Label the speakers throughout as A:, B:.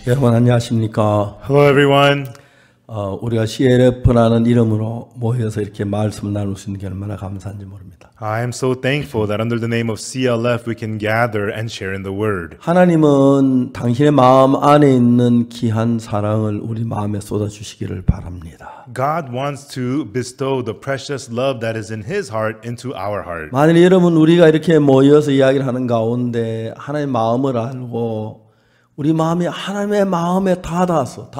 A: 여러분 안녕하십니까?
B: Hello, everyone.
A: 우리가 CLF라는 이름으로 모여서 이렇게 말씀 나눌 수 있는 게 얼마나 감사한지 모릅니다.
B: I am so thankful that under the name of CLF we can gather and share in the Word.
A: 하나님은 당신의 마음 안에 있는 귀한 사랑을 우리 마음에 쏟아주시기를 바랍니다.
B: God wants to bestow the precious love that is in His heart into our heart.
A: 만일 여러분 우리가 이렇게 모여서 이야기를 하는 가운데 하나님의 마음을 알고 우리 마음이 하나님의 마음에 닿아서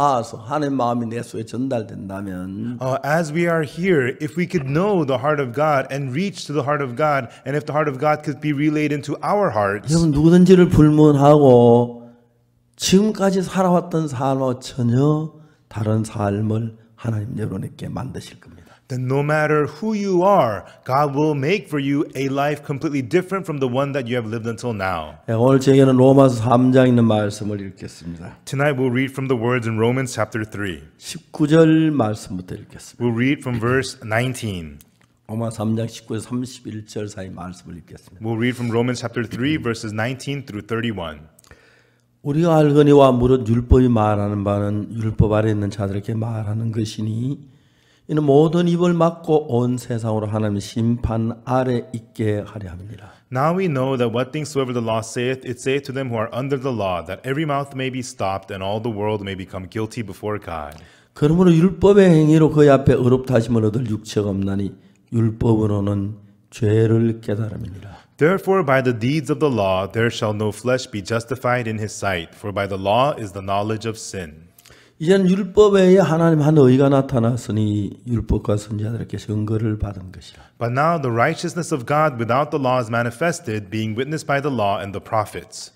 A: 하나님의 마음이 내 속에 전달된다면
B: As we are here, if we could know the heart of God and reach to the heart of God, and if the heart of God could be relayed into our hearts,
A: 여러분 누구든지를 불문하고 지금까지 살아왔던 삶과 전혀 다른 삶을 하나님 여러분에게 만드실 겁니다.
B: then no matter who you are, God will make for you a life completely different from the one that you have lived until now.
A: 오늘 제게는 로마서 3장 있는 말씀을 읽겠습니다.
B: Tonight we'll read from the words in Romans chapter 3.
A: 19절 말씀부터 읽겠습니다.
B: We'll read from verse 19.
A: 로마 3장 19에서 31절 사이 말씀을 읽겠습니다.
B: We'll read from Romans chapter 3 verses 19 through 31.
A: 우리가 알거니와 무릇 율법이 말하는 바는 율법 아래 있는 자들에게 말하는 것이니 이는 모든 입을 막고 온 세상으로 하나님의 심판 아래 있게 하려 함이니라.
B: Now we know that what things soever the law saith, it saith to them who are under the law, that every mouth may be stopped, and all the world may become guilty before God.
A: 그러므로 율법의 행위로 그의 앞에 의롭다 하심을 얻을 육체가 없나니 율법으로는 죄를 깨달음이니라.
B: Therefore by the deeds of the law there shall no flesh be justified in his sight, for by the law is the knowledge of sin.
A: 이제는 율법 외에 하나님 한 의가 나타났으니 율법과 선지자들에게 증거를 받은 것이라.
B: But now the righteousness of God without the law is manifested, being witnessed by the law and the prophets.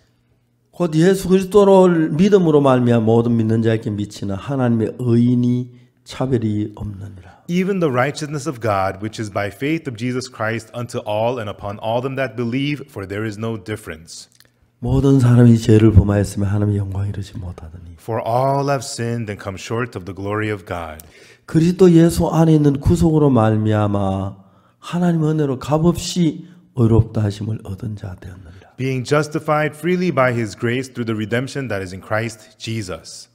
A: 곧 예수 그리스도를 믿음으로 말미암아 모든 믿는 자에게 미치는 하나님의 의인이 차별이 없느니라.
B: Even the righteousness of God, which is by faith of Jesus Christ unto all and upon all them that believe, for there is no difference.
A: 모든 사람이 죄를 범하였으며 하나님의 영광에 이르지 못하더니
B: For all have sinned and come short of the glory of God.
A: 그리스도 예수 안에 있는 구속으로 말미암아 하나님의 은혜로 값없이 의롭다 하심을 얻은 자 되었느니라.
B: Being justified freely by his grace through the redemption that is in Christ Jesus.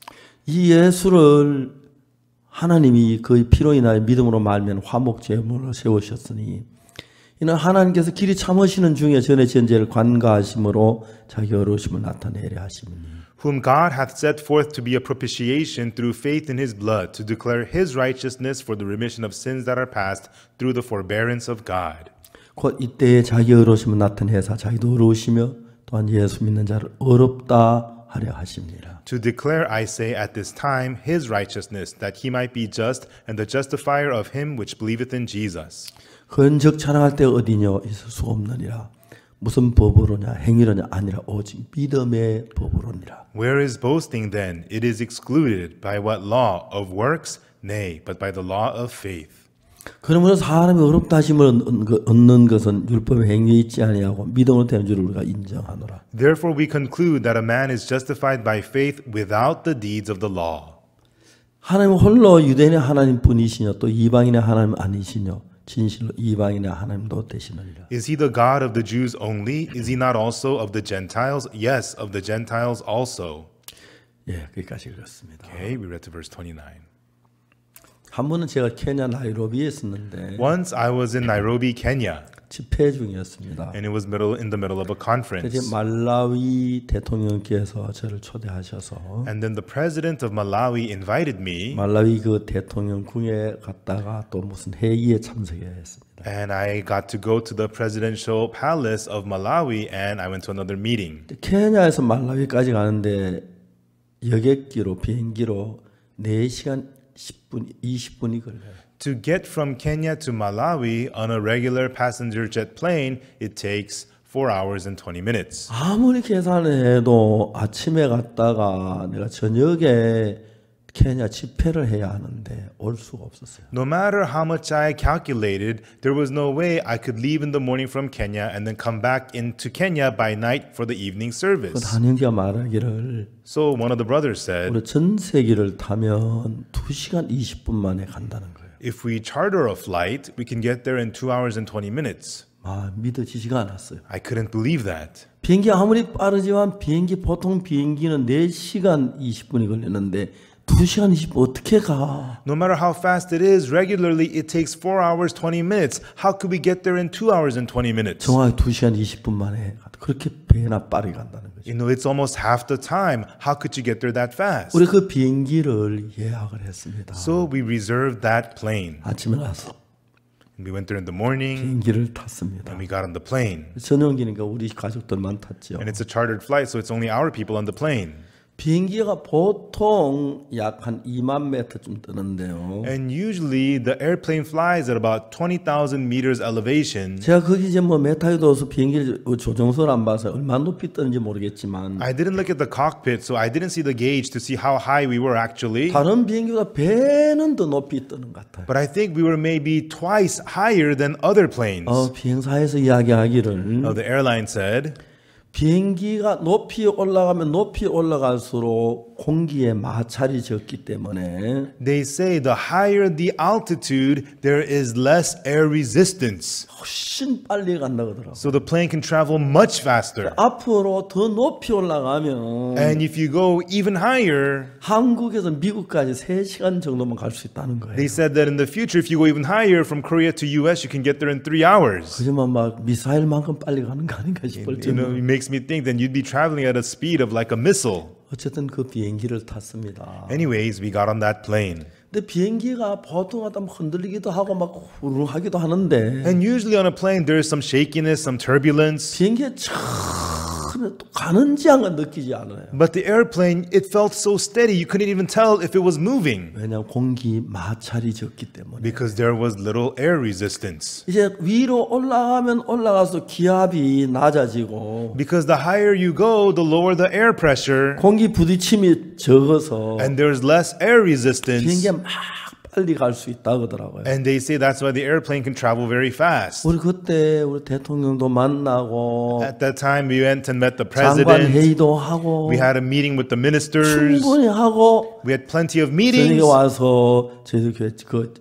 A: 이 예수를 하나님이 그의 피로 인하여 믿음으로 말미암아 화목제물로 세우셨으니 이는 하나님께서 길이 참으시는 중에 전에 전제를 관가하심으로 자기 어려우심을 나타내려 하심이니
B: Whom God hath set forth to be a propitiation through faith in his blood, to declare his righteousness for the remission of sins that are past through the forbearance of God.
A: 곧 이때에 자기 어려우심을 나타내사 자기도 어려우시며 또한 예수 믿는 자를 어렵다 하려 하십니다.
B: To declare, I say, at this time, his righteousness, that he might be just, and the justifier of him which believeth in Jesus.
A: 흔적 자랑할 때 어디냐 있을 수 없느니라. 무슨 법으로냐 행위로냐 아니라 오직 믿음의 법으로니라.
B: Where is boasting then? It is excluded. By what law? Of works? Nay, but by the law of faith.
A: 그러므로 사람이 어렵다 하심을 얻는 것은 율법의 행위에 있지 아니하고 믿음으로 되는 줄을 우리가 인정하노라.
B: Therefore we conclude that a man is justified by faith without the deeds of the law.
A: 하나님 홀로 유대인의 하나님뿐이시뇨 또 이방인의 하나님 아니시뇨 진실로 이방인의 하나님도 되시느니라.
B: Is he the God of the Jews only? Is he not also of the Gentiles? Yes, of the Gentiles also.
A: 예, 거기까지 읽었습니다.
B: Okay, we read to verse 29.
A: 한 번은 제가 케냐 나이로비에 있었는데
B: Once I was in Nairobi, Kenya,
A: 집회 중이었습니다.
B: and it was in the middle of a
A: 그때
B: conference.
A: 말라위 대통령께서 저를 초대하셔서
B: And then the president of Malawi invited me,
A: 말라위 그 대통령궁에 갔다가 또 무슨 회의에 참석해야 했습니다.
B: and I got to go to the presidential palace of Malawi, and I went to another meeting.
A: 케냐에서 말라위까지 가는데 여객기로 비행기로 4시간 10분, 20분이 걸려요.
B: To get from Kenya to Malawi on a regular passenger jet plane, it takes 4 hours and 20 minutes.
A: 아무리 계산해도 아침에 갔다가 내가 저녁에 케냐 집회를 해야 하는데 올 수가 없었어요.
B: No matter how much I calculated, there was no way I could leave in the morning from Kenya and then come back into Kenya by night for the evening service.
A: 한 형제가 말하기를
B: So one of the brothers said,
A: 우리 전세기를 타면 2시간 20분 만에 간다는 거예요.
B: if we charter a flight, we can get there in 2 hours and 20 minutes.
A: 믿어지지가 않았어요.
B: I couldn't believe that.
A: 비행기 아무리 빠르지만 보통 비행기는 4시간 20분이 걸리는데 2시간 20분 어떻게 가?
B: No matter how fast it is, regularly it takes 4 hours 20 minutes. How could we get there in 2 hours and 20 minutes?
A: 정확히 2시간 20분 만에 그렇게 배나 빠르게 간다는 거죠.
B: You know, it's almost half the time. How could you get there that fast?
A: 우리 그 비행기를 예약을 했습니다.
B: So we reserved that plane.
A: 아침에 나서
B: We went there in the morning
A: 비행기를 탔습니다.
B: and we got on the plane.
A: 전용기니까 우리 가족들만 탔죠.
B: And it's a chartered flight, so it's only our people on the plane.
A: 비행기가 보통 약 한 2만 미터쯤 뜨는데요.
B: And usually the airplane flies at about 20,000 meters elevation.
A: 제가 거기 이제 뭐 메타유도서 비행기 조종소를 안 봐서 얼마 높이 뜨는지 모르겠지만
B: I didn't look at the cockpit, so I didn't see the gauge to see how high we were actually.
A: 다른 비행기보다 배는 더 높이 뜨는 것 같아요.
B: But I think we were maybe twice higher than other planes.
A: 비행사에서 이야기하기를
B: The airline said
A: 비행기가 높이 올라가면 높이 올라갈수록 공기의 마찰이 적기 때문에
B: they say the higher the altitude, there is less air resistance.
A: 훨씬 빨리 간다고 하더라고요.
B: So the plane can travel much faster.
A: 앞으로 더 높이 올라가면
B: And if you go even higher,
A: 한국에서 미국까지 3시간 정도만 갈 수 있다는 거예요.
B: they said that in the future, if you go even higher from Korea to US, you can get there in 3 hours.
A: 그지만 막 미사일만큼 빨리 가는 거 아닌가 싶을
B: You know,
A: 정도.
B: it makes me think that you'd be traveling at a speed of like a missile.
A: 어쨌든 그 비행기를 탔습니다.
B: Anyways, we got on that plane.
A: 근데 비행기가 보통 하다 흔들리기도 하고 막 후루하기도 하는데
B: And usually on a plane, there is some shakiness, some turbulence.
A: 비행기가 처음에 또 가는지 안 가는지 느끼지 않아요.
B: But the airplane, it felt so steady, you couldn't even tell if it was moving
A: 왜냐하면 공기 마찰이 적기 때문에.
B: because there was little air resistance.
A: 이제 위로 올라가면 올라가서 기압이 낮아지고
B: Because the higher you go, the lower the air pressure,
A: 공기 부딪힘이 적어서
B: and there's less air resistance.
A: 비행기가 막 빨리 갈 수 있다 그러더라고요.
B: And they say that's why the airplane can travel very fast.
A: 우리 그때 우리 대통령도 만나고
B: At that time, we went and met the
A: 장관
B: president.
A: 회의도 하고
B: We had a meeting with the ministers.
A: 충분히 하고
B: We had plenty of
A: 저녁에
B: meetings
A: 와서 저희도 그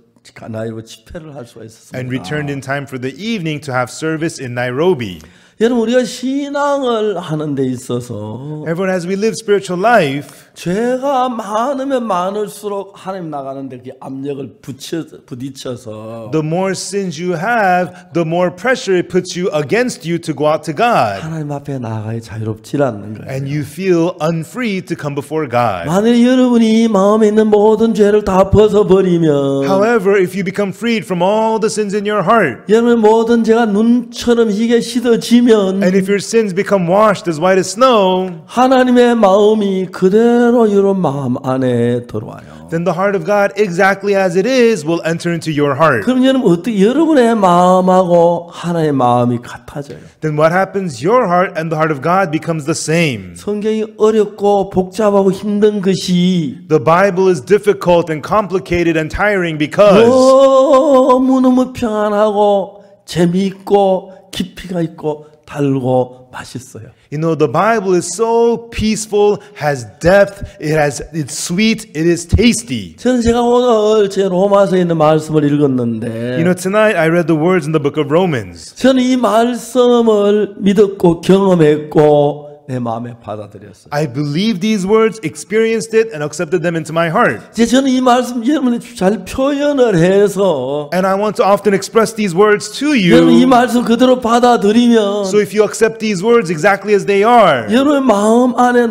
A: 나이로 집회를 할 수가
B: and
A: 있었습니다.
B: returned in time for the evening to have service in Nairobi.
A: 여러분 우리가 신앙을 하는 데 있어서
B: Everyone, as we live spiritual life,
A: 죄가 많으면 많을수록 하나님 나가는데 그 압력을 부딪혀서
B: the more sins you have, the more pressure it puts you against you to go out to God.
A: 하나님 앞에 나가기 자유롭지 않는 거예요.
B: And you feel unfree to come before God.
A: 만일 여러분이 마음에 있는 모든 죄를 다 벗어버리면
B: However, if you become freed from all the sins in your heart,
A: 여러분의 모든 죄가 눈처럼 희게 씻어지면
B: and if your sins become washed as white as snow,
A: 하나님의 마음이 그대로 여러분 마음 안에 들어와요.
B: then the heart of God, exactly as it is, will enter into your heart.
A: 그럼 여러분 어떻게 여러분의 마음하고 하나님의 마음이 같아져요?
B: Then what happens? Your heart and the heart of God becomes the same.
A: 성경이 어렵고 복잡하고 힘든 것이
B: The Bible is difficult and complicated and tiring because
A: 너무너무 평안하고 재미있고 깊이가 있고 달고 맛있어요.
B: you know the Bible is so peaceful, has depth, it's sweet, it is tasty.
A: 저는 제가 오늘 제 로마서에 있는 말씀을 읽었는데
B: You know, tonight I read the words in the book of Romans.
A: 저는 이 말씀을 믿었고 경험했고 내 마음에 받아들였어요.
B: I believed these words, experienced it, and accepted them into my heart.
A: 이제 저는 이 말씀 여러분이 잘 표현을 해서
B: And I want to often express these words to
A: 여러분 이
B: you.
A: 말씀 그대로 받아들이면
B: So if you accept these words exactly as they are,
A: 여러분의 마음 안에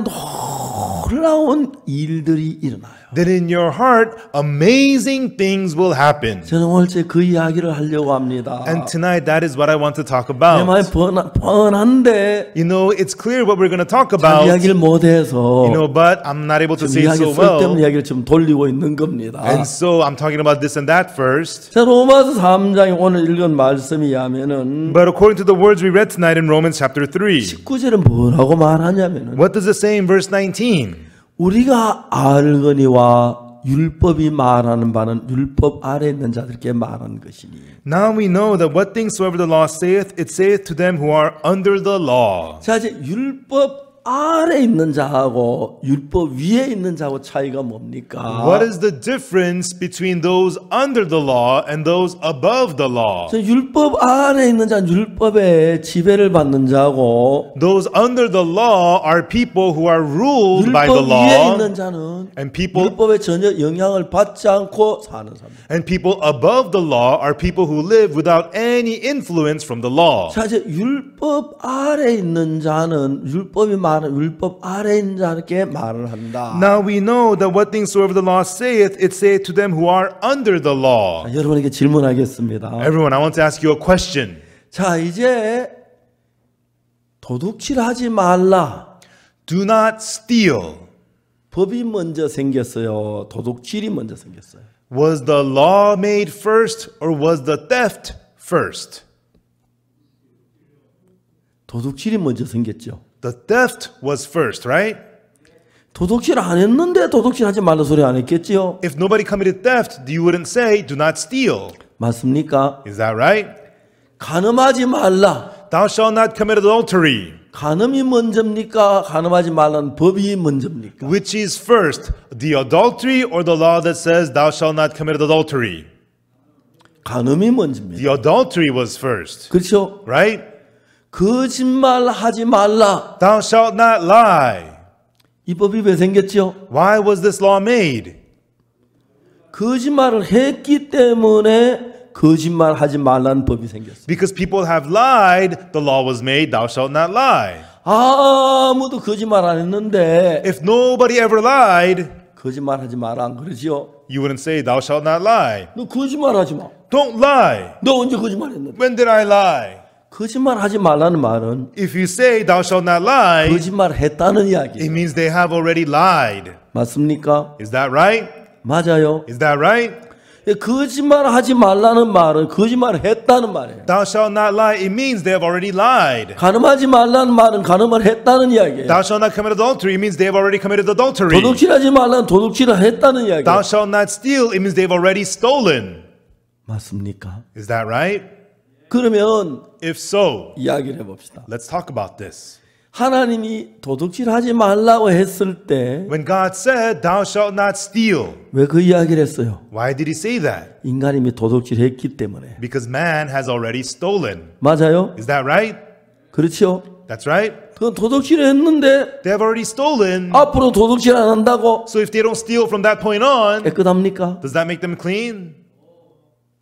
A: 놀라운 일들이 일어나요.
B: then in your heart, amazing things will happen.
A: 저는 오늘 그 이야기를 하려고 합니다.
B: And tonight, that is what I want to talk
A: 내
B: about.
A: 마음이 뻔한데
B: You know, it's clear what we're going to talk
A: 잘
B: about,
A: 이야기를 못해서
B: you know, but I'm not able to say
A: 이야기
B: so
A: 쓸데없는
B: well.
A: 이야기를 좀 돌리고 있는 겁니다.
B: And so I'm talking about this and that first.
A: 자, 로마서 3장에 오늘 읽은 말씀이 하면은
B: But according to the words we read tonight in Romans chapter 3,
A: 19절에 뭐라고 말하냐면은
B: what does it say in verse 19?
A: 우리가 알거니와 율법이 말하는 바는 율법 아래 있는 자들께 말하는 것이니.
B: Now we know that what things soever the law saith, it saith to them who are under the law.
A: 자, 이제 율법 아래 있는 자하고 율법 위에 있는 자하고 차이가 뭡니까?
B: What is the difference between those under the law and those above the law?
A: 저 율법 아래 있는 자는 율법의 지배를 받는 자고
B: Those under the law are people who are ruled by the
A: 율법 위에
B: law,
A: 있는 자는
B: and people
A: 율법에 전혀 영향을 받지 않고 사는 사람.
B: and people above the law are people who live without any influence from the law.
A: 자, 이제 율법 아래 있는 자는 율법이 말은 율법 아래 있는 자에게 말을 한다.
B: Now we know that what things soever the law saith, it saith to them who are under the law.
A: 자, 여러분에게 질문하겠습니다.
B: Everyone, I want to ask you a question.
A: 자, 이제 도둑질하지 말라.
B: Do not steal.
A: 법이 먼저 생겼어요. 도둑질이 먼저 생겼어요.
B: Was the law made first or was the theft first?
A: 도둑질이 먼저 생겼죠.
B: The theft was first, right?
A: 도둑질 안 했는데 도둑질하지 말라 소리 안 했겠지요?
B: If nobody committed theft, you wouldn't say, do not steal.
A: 맞습니까?
B: Is that right?
A: 간음하지 말라.
B: Thou shalt not commit adultery.
A: 간음이 먼저입니까? 간음하지 말라는 법이 먼저입니까?
B: Which is first, the adultery or the law that says, thou shalt not commit adultery?
A: 간음이 먼저입니다.
B: The adultery was first,
A: 그렇죠?
B: right?
A: 거짓말하지 말라.
B: Thou shalt not lie.
A: 이 법이 왜 생겼죠?
B: Why was this law made?
A: 거짓말을 했기 때문에 거짓말하지 말라는 법이 생겼어요.
B: Because people have lied, the law was made, thou shalt not lie.
A: 아무도 거짓말 안 했는데
B: If nobody ever lied,
A: 거짓말하지 마라 안 그러지요?
B: you wouldn't say, thou shalt not lie.
A: 너 거짓말하지 마.
B: Don't lie.
A: 너 언제 거짓말했는데?
B: When did I lie?
A: 거짓말하지 말라는 말은
B: If you say, thou shalt not lie,
A: 거짓말했다는
B: it
A: 이야기예요.
B: means they have already lied.
A: 맞습니까?
B: Is that right?
A: 맞아요.
B: Is that right?
A: 거짓말하지 말라는 말은 거짓말했다는 말이에요.
B: Thou shalt not lie, it means they have already lied.
A: 간음하지 말라는 말은 간음을 했다는 이야기예요.
B: Thou shalt not commit adultery, it means they have already committed adultery.
A: 도둑질하지 말라는 도둑질을 했다는 이야기예요.
B: Thou shalt not steal, it means they've already stolen.
A: 맞습니까?
B: Is that right?
A: 그러면
B: If so,
A: 이야기를 해봅시다.
B: let's talk about this.
A: 하나님이 도둑질하지 말라고 했을 때
B: When God said, thou shalt not steal,
A: 왜 그 이야기를 했어요?
B: why did he say that?
A: 인간이 도둑질했기 때문에.
B: Because man has already stolen.
A: 맞아요?
B: Is that right?
A: 그렇죠?
B: That's right.
A: 그 도둑질했는데
B: They have already stolen.
A: 앞으로 도둑질 안 한다고
B: So if they don't steal from that point on,
A: 깨끗합니까?
B: does that make them clean?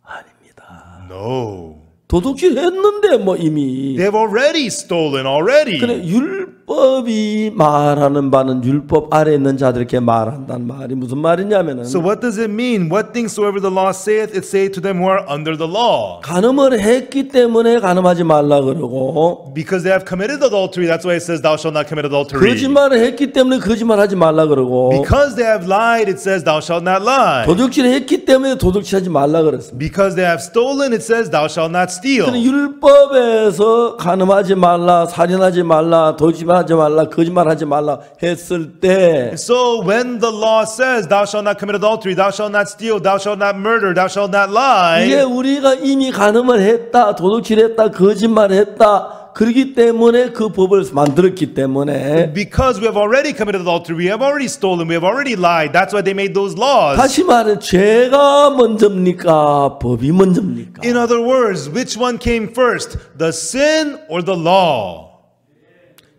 A: 아닙니다.
B: No.
A: 도둑질했는데 뭐 이미.
B: They have already stolen already.
A: 그래 율법이 말하는 바는 율법 아래 있는 자들에게 말한다는 말이 무슨 말이냐면은
B: So what does it mean? What things soever the law saith, it saith to them who are under the law.
A: 간음을 했기 때문에 간음하지 말라 그러고
B: Because they have committed adultery, that's why it says thou shalt not commit adultery.
A: 거짓말을 했기 때문에 거짓말하지 말라 그러고
B: Because they have lied, it says thou shalt not lie.
A: 도둑질을 했기 때문에 도둑질하지 말라 그랬습니다.
B: Because they have stolen, it says thou shalt not steal.
A: 율법에서 간음하지 말라, 살인하지 말라, 도둑질하지 말라, 거짓말하지 말라 했을 때
B: So when the law says thou shalt not commit adultery, thou shalt not steal, thou shalt not murder, thou shalt not
A: 이게
B: lie,
A: 우리가 이미 간음을 했다, 도둑질했다, 거짓말했다. 그렇기 때문에 그 법을 만들었기 때문에
B: because we have already committed adultery, we have already stolen, we have already lied, that's why they made those laws.
A: 다시 말해 죄가 먼저입니까? 법이 먼저입니까?
B: In other words, which one came first, the sin or the law?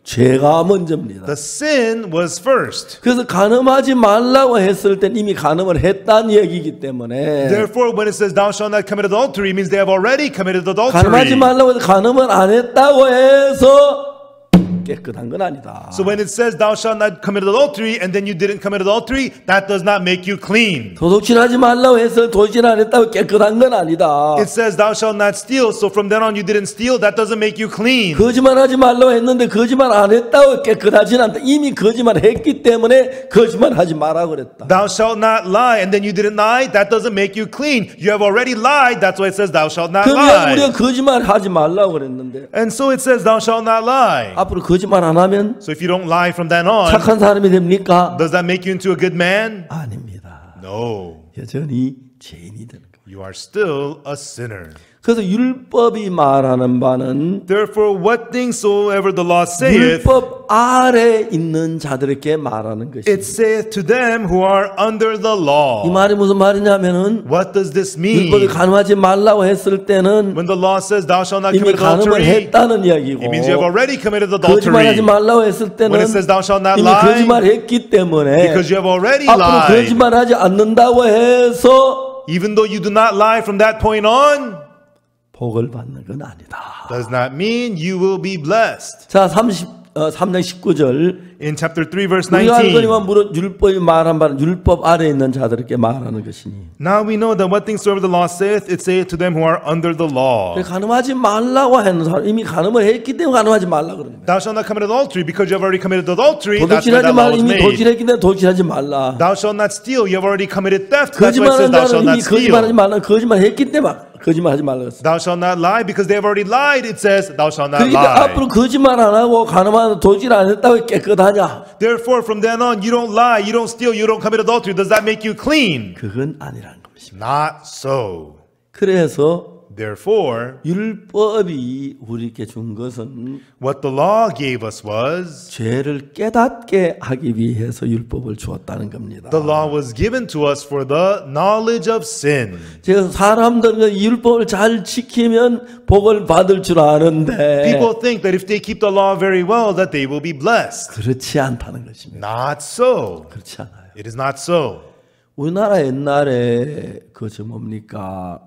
A: 죄가 먼저입니다.
B: The sin was first.
A: 그래서 간음하지 말라고 했을 땐 이미 간음을 했다는 얘기이기 때문에
B: Therefore, when it says thou shalt not commit adultery, it means they have already committed
A: 간음하지
B: adultery.
A: 말라고 해서 간음을 안 했다고 해서 깨끗한 건 아니다.
B: So when it says thou shalt not commit adultery and then you didn't commit adultery, that does not make you clean.
A: 도둑질하지 말라고 해서 도둑질 안 했다고 깨끗한 건 아니다.
B: It says thou shalt not steal, so from then on you didn't steal, that doesn't make you clean.
A: 거짓말하지 말라고 했는데 거짓말 안 했다고 깨끗하진 않다. 이미 거짓말했기 때문에 거짓말하지 마라 그랬다.
B: Thou shalt not lie and then you didn't lie, that doesn't make you clean. You have already lied, that's why it says thou shalt not
A: 그러면
B: lie.
A: 우리가 거짓말하지 말라고 그랬는데
B: And so it says thou shalt not lie.
A: 앞으로 거짓말 안 하면
B: So if you don't lie from then on,
A: 착한 사람이 됩니까?
B: does that make you into a good man?
A: 아닙니다.
B: No.
A: 여전히 죄인이 되는 거예요.
B: You are still a sinner.
A: 그래서 율법이 말하는 바는
B: Therefore, what things soever the law saith,
A: 율법 아래 있는 자들에게 말하는
B: it
A: 것입니다.
B: saith to them who are under the
A: 이
B: law.
A: 말이 무슨 말이냐면은
B: What does this mean?
A: 율법이 간음하지 말라고 했을 때는
B: When the law says thou shalt not
A: 이미
B: commit
A: 간음을
B: adultery,
A: 했다는 이야기고
B: it means you have already committed
A: 거짓말하지
B: adultery.
A: 말라고 했을 때는
B: When it says thou shalt not
A: 이미
B: lie,
A: 거짓말했기 때문에
B: because you have already
A: 앞으로
B: lied.
A: 거짓말하지 않는다고 해서
B: Even though you do not lie from that point on,
A: 복을 받는 건 아니다.
B: does not mean you will be blessed.
A: 자, 3장 19절
B: In chapter 3, verse
A: 우리가
B: 19.
A: 알거니와 무릇 율법이 말한 바는 율법 아래에 있는 자들에게 말하는 것이니
B: Now we know that what things soever the law saith, it saith to them who are under the law.
A: 간음하지 말라고 하는 사람 이미 간음을 했기 때문에 간음하지 말라 그러는 거예요.
B: Thou shalt not commit adultery, because you have already committed adultery. That's why
A: 도둑질하지
B: that law
A: 말라
B: was
A: 이미
B: made.
A: 도둑질했기 때문에 도둑질하지 말라.
B: Thou shalt not steal, you have already committed theft. That's why it
A: 거짓말하는
B: says thou shalt
A: 자는
B: not
A: 이미 거짓말하지
B: steal.
A: 말라 거짓말했기 때문에 거짓말하지 말라 그랬어.
B: Thou shalt not lie, because they have already lied. It says thou shalt not
A: 그러니까
B: lie.
A: 앞으로 거짓말 안 하고 간음하고 도둑질 안 했다고 깨끗하냐?
B: Therefore, from then on, you don't lie, you don't steal, you don't commit adultery. Does that make you clean?
A: 그건 아니라는 것입니다.
B: Not so.
A: 그래서
B: Therefore,
A: 율법이 우리에게 준 것은
B: what the law gave us was,
A: 죄를 깨닫게 하기 위해서 율법을 주었다는 겁니다.
B: the law was given to us for the knowledge of sin.
A: 제가 사람들은 이 율법을 잘 지키면 복을 받을 줄 아는데
B: People think that if they keep the law very well, that they will be blessed.
A: 그렇지 않다는 것입니다.
B: Not so.
A: 그렇지 않아요.
B: It is not so.
A: 우리나라 옛날에 그저 뭡니까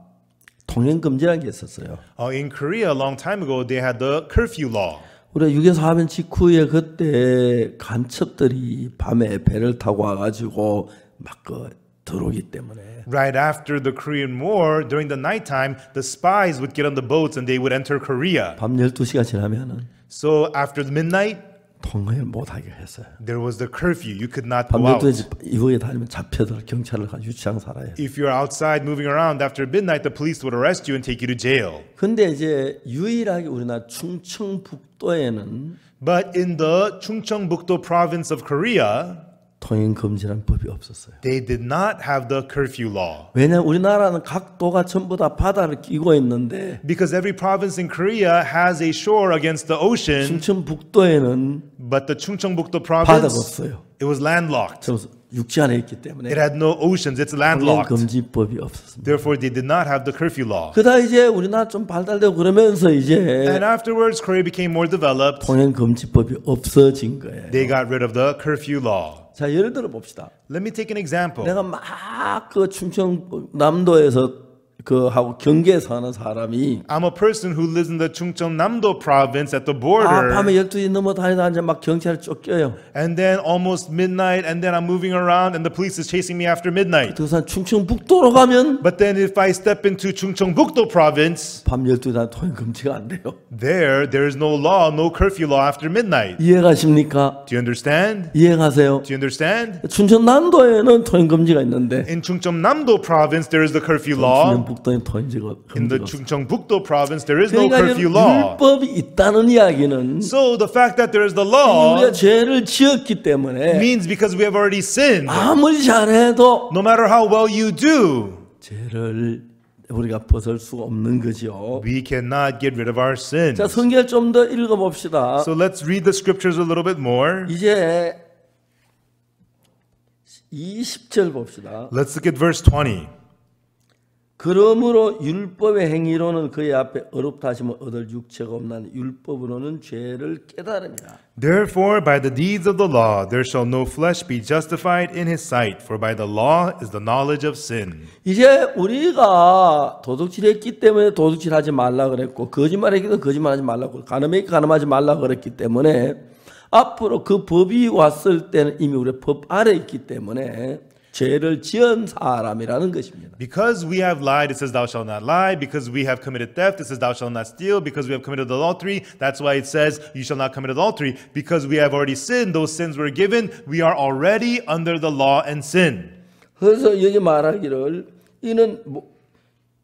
A: 통행금지라는 게 있었어요.
B: In Korea, a long time ago, they had the curfew law.
A: 우리가 6.25 사변 직후에 그때 간첩들이 밤에 배를 타고 와가지고 막 그 들어오기 때문에
B: Right after the Korean War, during the nighttime, the spies would get on the boats and they would enter Korea.
A: 밤 12시가 지나면은
B: So after midnight,
A: 통행을 못하게 했어요.
B: there was the curfew. You could not
A: 밤
B: go out.
A: 12시 이후에 다니면 잡혀들 경찰을 가지고 유치장 살아야 해요.
B: If you're outside moving around after midnight, the police would arrest you and take you to jail.
A: 근데 이제 유일하게 우리나라 충청북도에는
B: But in the Chungcheongbukdo province of Korea,
A: 통행 금지라는 법이 없었어요.
B: they did not have the curfew law.
A: 왜냐하면 우리나라는 각 도가 전부 다 바다를 끼고 있는데
B: Because every province in Korea has a shore against the ocean,
A: 충청북도에는
B: but the Chungcheongbukdo
A: 바다가
B: province,
A: 없어요.
B: it was landlocked.
A: 그래서 육지 안에 있기 때문에
B: It had no oceans. It's
A: 통행
B: landlocked.
A: 금지법이 없었습니다.
B: Therefore, they did not have the curfew law.
A: 그다 이제 우리나라 좀 발달되고 그러면서 이제
B: And afterwards, Korea became more developed.
A: 통행 금지법이 없어진 거예요.
B: They got rid of the curfew law.
A: 자, 예를 들어 봅시다.
B: Let me take an example.
A: 내가 막 그 충청남도에서 그 하고 경계에 사는 사람이
B: I'm a person who lives in the Chungcheongnam-do province at the border.
A: 밤에 12시 넘어 다니다 이제 막 경찰에 쫓겨요.
B: And then almost midnight, and then I'm moving around, and the police is chasing me after midnight.
A: 그 사람 충청북도로 가면
B: But then if I step into Chungcheongbukdo province,
A: 밤 12시 통행 금지가 안 돼요.
B: there is no law, no curfew law after midnight.
A: 이해가십니까?
B: Do you understand?
A: 이해가세요?
B: Do you understand?
A: 충청남도에는 통행 금지가 있는데
B: In Chungcheongnam-do province, there is the curfew law.
A: 충청북도에 통행지가
B: In the
A: 금지가 없어요.
B: Chungcheongbukdo province, there is no
A: 그러니까
B: curfew law.
A: 율법이 있다는 이야기는
B: So the fact that there is the
A: 우리가
B: law
A: 죄를 지었기 때문에
B: means because we have already sinned.
A: 아무리 잘해도
B: No matter how well you do,
A: 죄를 우리가 벗을 수가 없는 거죠.
B: we cannot get rid of our sins.
A: 자, 성경 좀 더 읽어봅시다.
B: So let's read the scriptures a little bit more.
A: 이제 20절 봅시다.
B: Let's look at verse 20.
A: 그러므로 율법의 행위로는 그의 앞에 어렵다 하시면 얻을 육체가 없나니 율법으로는 죄를 깨달음이라.
B: Therefore, by the deeds of the law, there shall no flesh be justified in his sight, for by the law is the knowledge of sin.
A: 이제 우리가 도둑질했기 때문에 도둑질하지 말라 그랬고 거짓말했기 때문에 거짓말하지 말라고 간음했기 간음하지 말라 그랬기 때문에 앞으로 그 법이 왔을 때는 이미 우리 법 아래 있기 때문에 죄를 지은 사람이라는 것입니다.
B: Because we have lied, it says thou shalt not lie. Because we have committed theft, it says thou shalt not steal. Because we have committed adultery, that's why it says you shall not commit adultery. Because we have already sinned, those sins were given, we are already under the law and sin.
A: 그래서 여기 말하기를 이는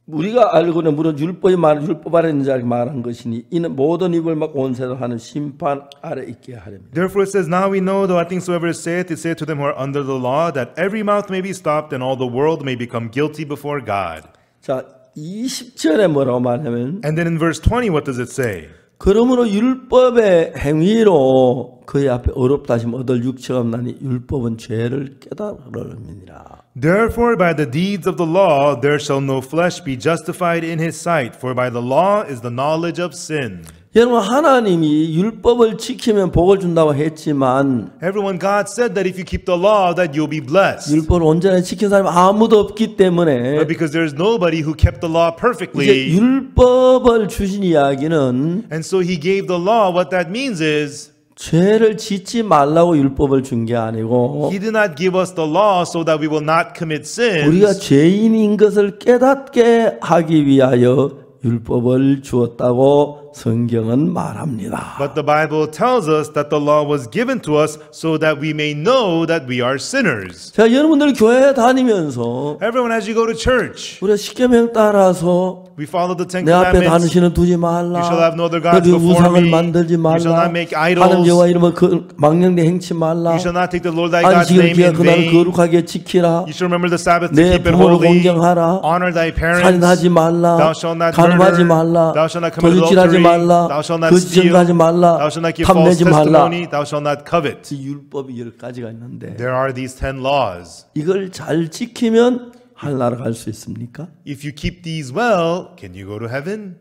A: 우리가 알고는 물론 율법 아래 있는 자에게 말한 것이니 이는 모든 입을 막 온세를 하는 심판 아래 있게 하렵니다.
B: Therefore it says, now we know that what things soever it saith to them who are under the law, that every mouth may be stopped and all the world may become guilty before God.
A: 자, 20절에 뭐라고 말하면
B: And then in verse 20, what does it say?
A: 그러므로 율법의 행위로 그의 앞에 어렵다 하시면 얻을 육체가 없나니 율법은 죄를 깨달음이니라.
B: Therefore, by the deeds of the law, there shall no flesh be justified in his sight, for by the law is the knowledge of sin.
A: 여러분 하나님이 율법을 지키면 복을 준다고 했지만
B: Everyone, God said that if you keep the law, that you'll be blessed.
A: 율법을 온전히 지킨 사람이 아무도 없기 때문에
B: But because there's nobody who kept the law
A: 이제
B: perfectly,
A: 율법을 주신 이야기는
B: and so he gave the law, what that means is,
A: 죄를 짓지 말라고 율법을 준 게 아니고
B: he did not give us the law so that we will not commit
A: 우리가
B: sins,
A: 죄인인 것을 깨닫게 하기 위하여 율법을 주었다고 성경은 말합니다.
B: but the Bible tells us that the law was given to us so that we may know that we are sinners.
A: 자, 여러분들 교회 다니면서
B: Everyone, as you go to church,
A: 우리가 십계명 따라서
B: we follow the Ten
A: 내 앞에
B: Commandments.
A: 당신은 두지 말라.
B: You shall have no other gods
A: 너희
B: before
A: 우상을
B: me.
A: 만들지
B: You shall
A: 말라.
B: not make
A: 하나님
B: idols.
A: 여호와 이름을 망령되 행치 말라.
B: You shall not take the Lord thy God's
A: 안식일
B: name
A: 기하
B: in
A: 그날을
B: vain.
A: 거룩하게 지키라.
B: You shall remember the Sabbath to
A: 내
B: keep it
A: 부모를
B: holy.
A: 공경하라.
B: Honor thy parents.
A: 살인하지 말라.
B: Thou shalt not
A: 간음하지
B: murder.
A: 말라.
B: Thou shalt not commit
A: 도둑질하지
B: adultery.
A: 말라.
B: Thou shalt not
A: 거짓
B: steal.
A: 증거하지 말라.
B: Thou shalt not give false
A: 탐내지 말라.
B: testimony. Thou shalt not covet.
A: 이 율법이 10가지가 있는데
B: There are these 10 laws.
A: 이걸 잘 지키면 하늘나라 갈 수 있습니까?
B: If you keep these well, can you go to heaven?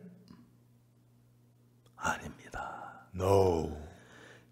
A: 아닙니다.
B: No.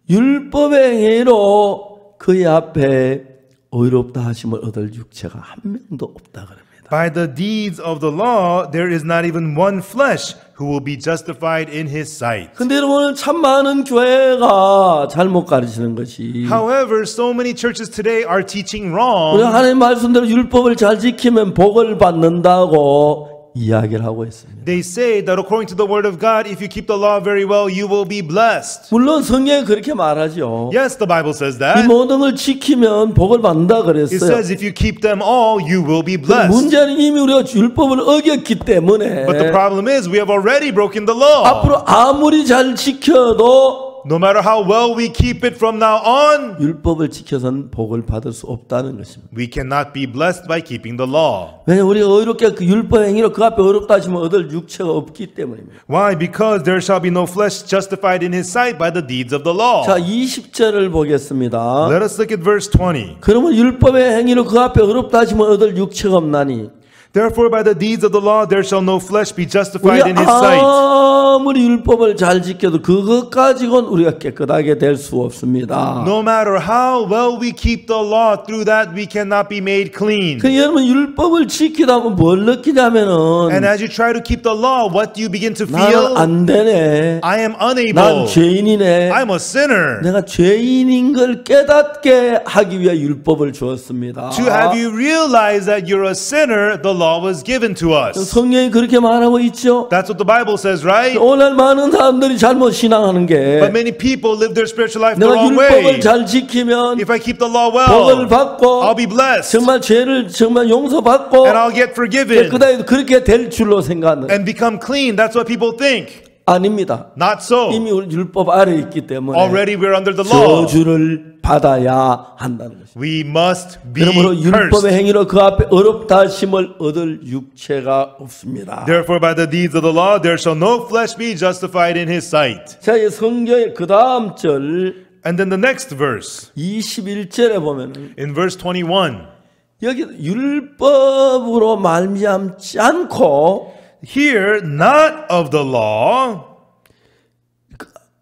A: 율법의 행위로 그의 앞에 의롭다 하심을 얻을 육체가 한 명도 없다 그럽니다.
B: By the deeds of the law, there is not even one flesh who will be justified in his sight.
A: 근데 여러분 참 많은 교회가 잘못 가르치는 것이
B: However, so many churches today are teaching
A: 우리
B: wrong.
A: 하나님 말씀대로 율법을 잘 지키면 복을 받는다고 이야기를 하고 있습니다.
B: They say that according to the word of God, if you keep the law very well, you will be blessed.
A: 물론 성경에 그렇게 말하죠.
B: Yes, the Bible says
A: 이
B: that.
A: 모든 걸 지키면 복을 받는다
B: It
A: 그랬어요.
B: says if you keep them all, you will be blessed.
A: 문제는 이미 우리가 율법을 어겼기 때문에
B: But the problem is we have already broken the law.
A: 앞으로 아무리 잘 지켜도
B: No matter how well we keep it from now on,
A: 율법을 지켜서는 복을 받을 수 없다는 것입니다.
B: we cannot be blessed by keeping the law.
A: 왜냐하면 우리가 의롭게 그 율법 행위로 그 앞에 의롭다 하시면 얻을 육체가 없기 때문입니다.
B: Why? Because there shall be no flesh justified in his sight by the deeds of the law.
A: 자, 20절을 보겠습니다.
B: Let us look at verse 20.
A: 그러면 율법의 행위로 그 앞에 의롭다 하시면 얻을 육체가 없나니
B: Therefore, by the deeds of the law, there shall no flesh be justified in
A: 우리가
B: his sight.
A: 아무리 율법을 잘 지켜도 그것 가지고는 우리가 깨끗하게 될 수 없습니다.
B: No matter how well we keep the law, through that we cannot be made clean.
A: 그 여러분 율법을 지키다 보면 뭘 느끼냐면은
B: And as you try to keep the law, what do you begin to
A: 나는
B: feel?
A: 안 되네.
B: I am
A: 난
B: unable.
A: 죄인이네.
B: I'm a sinner.
A: 내가 죄인인 걸 깨닫게 하기 위해 율법을 주었습니다.
B: To have you realize that you're a sinner, the law was given to us.
A: 성경이 그렇게 말하고 있죠.
B: That's what the Bible says, right?
A: 오늘 많은 사람들이 잘못 신앙하는 게
B: But many people live their spiritual life the
A: 내가
B: wrong
A: 율법을
B: way.
A: 잘 지키면
B: If I keep the law
A: 복을
B: well,
A: 받고
B: I'll be blessed.
A: 정말 죄를 정말 용서받고
B: And I'll get forgiven
A: 깨끗하게 그렇게 될 줄로 생각하는
B: and become clean. That's what people think.
A: 아닙니다.
B: Not so.
A: 이미 우리 율법 아래 있기 때문에
B: Already we're under the law.
A: 저주를 받아야 한다는 것입니다.
B: We must be
A: 그러므로 율법의
B: cursed.
A: 행위로 그 앞에 어렵다 하심을 얻을 육체가 없습니다.
B: Therefore, by the deeds of the law, there shall no flesh be justified in his sight.
A: 자, 이 성경의 그 다음 절
B: And then the next verse,
A: 21절에 보면은
B: in verse 21,
A: 여기 율법으로 말미암지 않고
B: here, not of the law,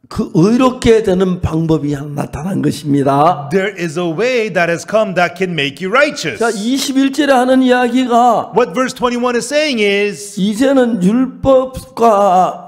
A: 그 의롭게 되는 방법이 하나 나타난 것입니다.
B: there is a way that has come that can make you righteous.
A: 자, 21절에 하는 이야기가
B: What verse 21 is saying is,
A: 이제는 율법과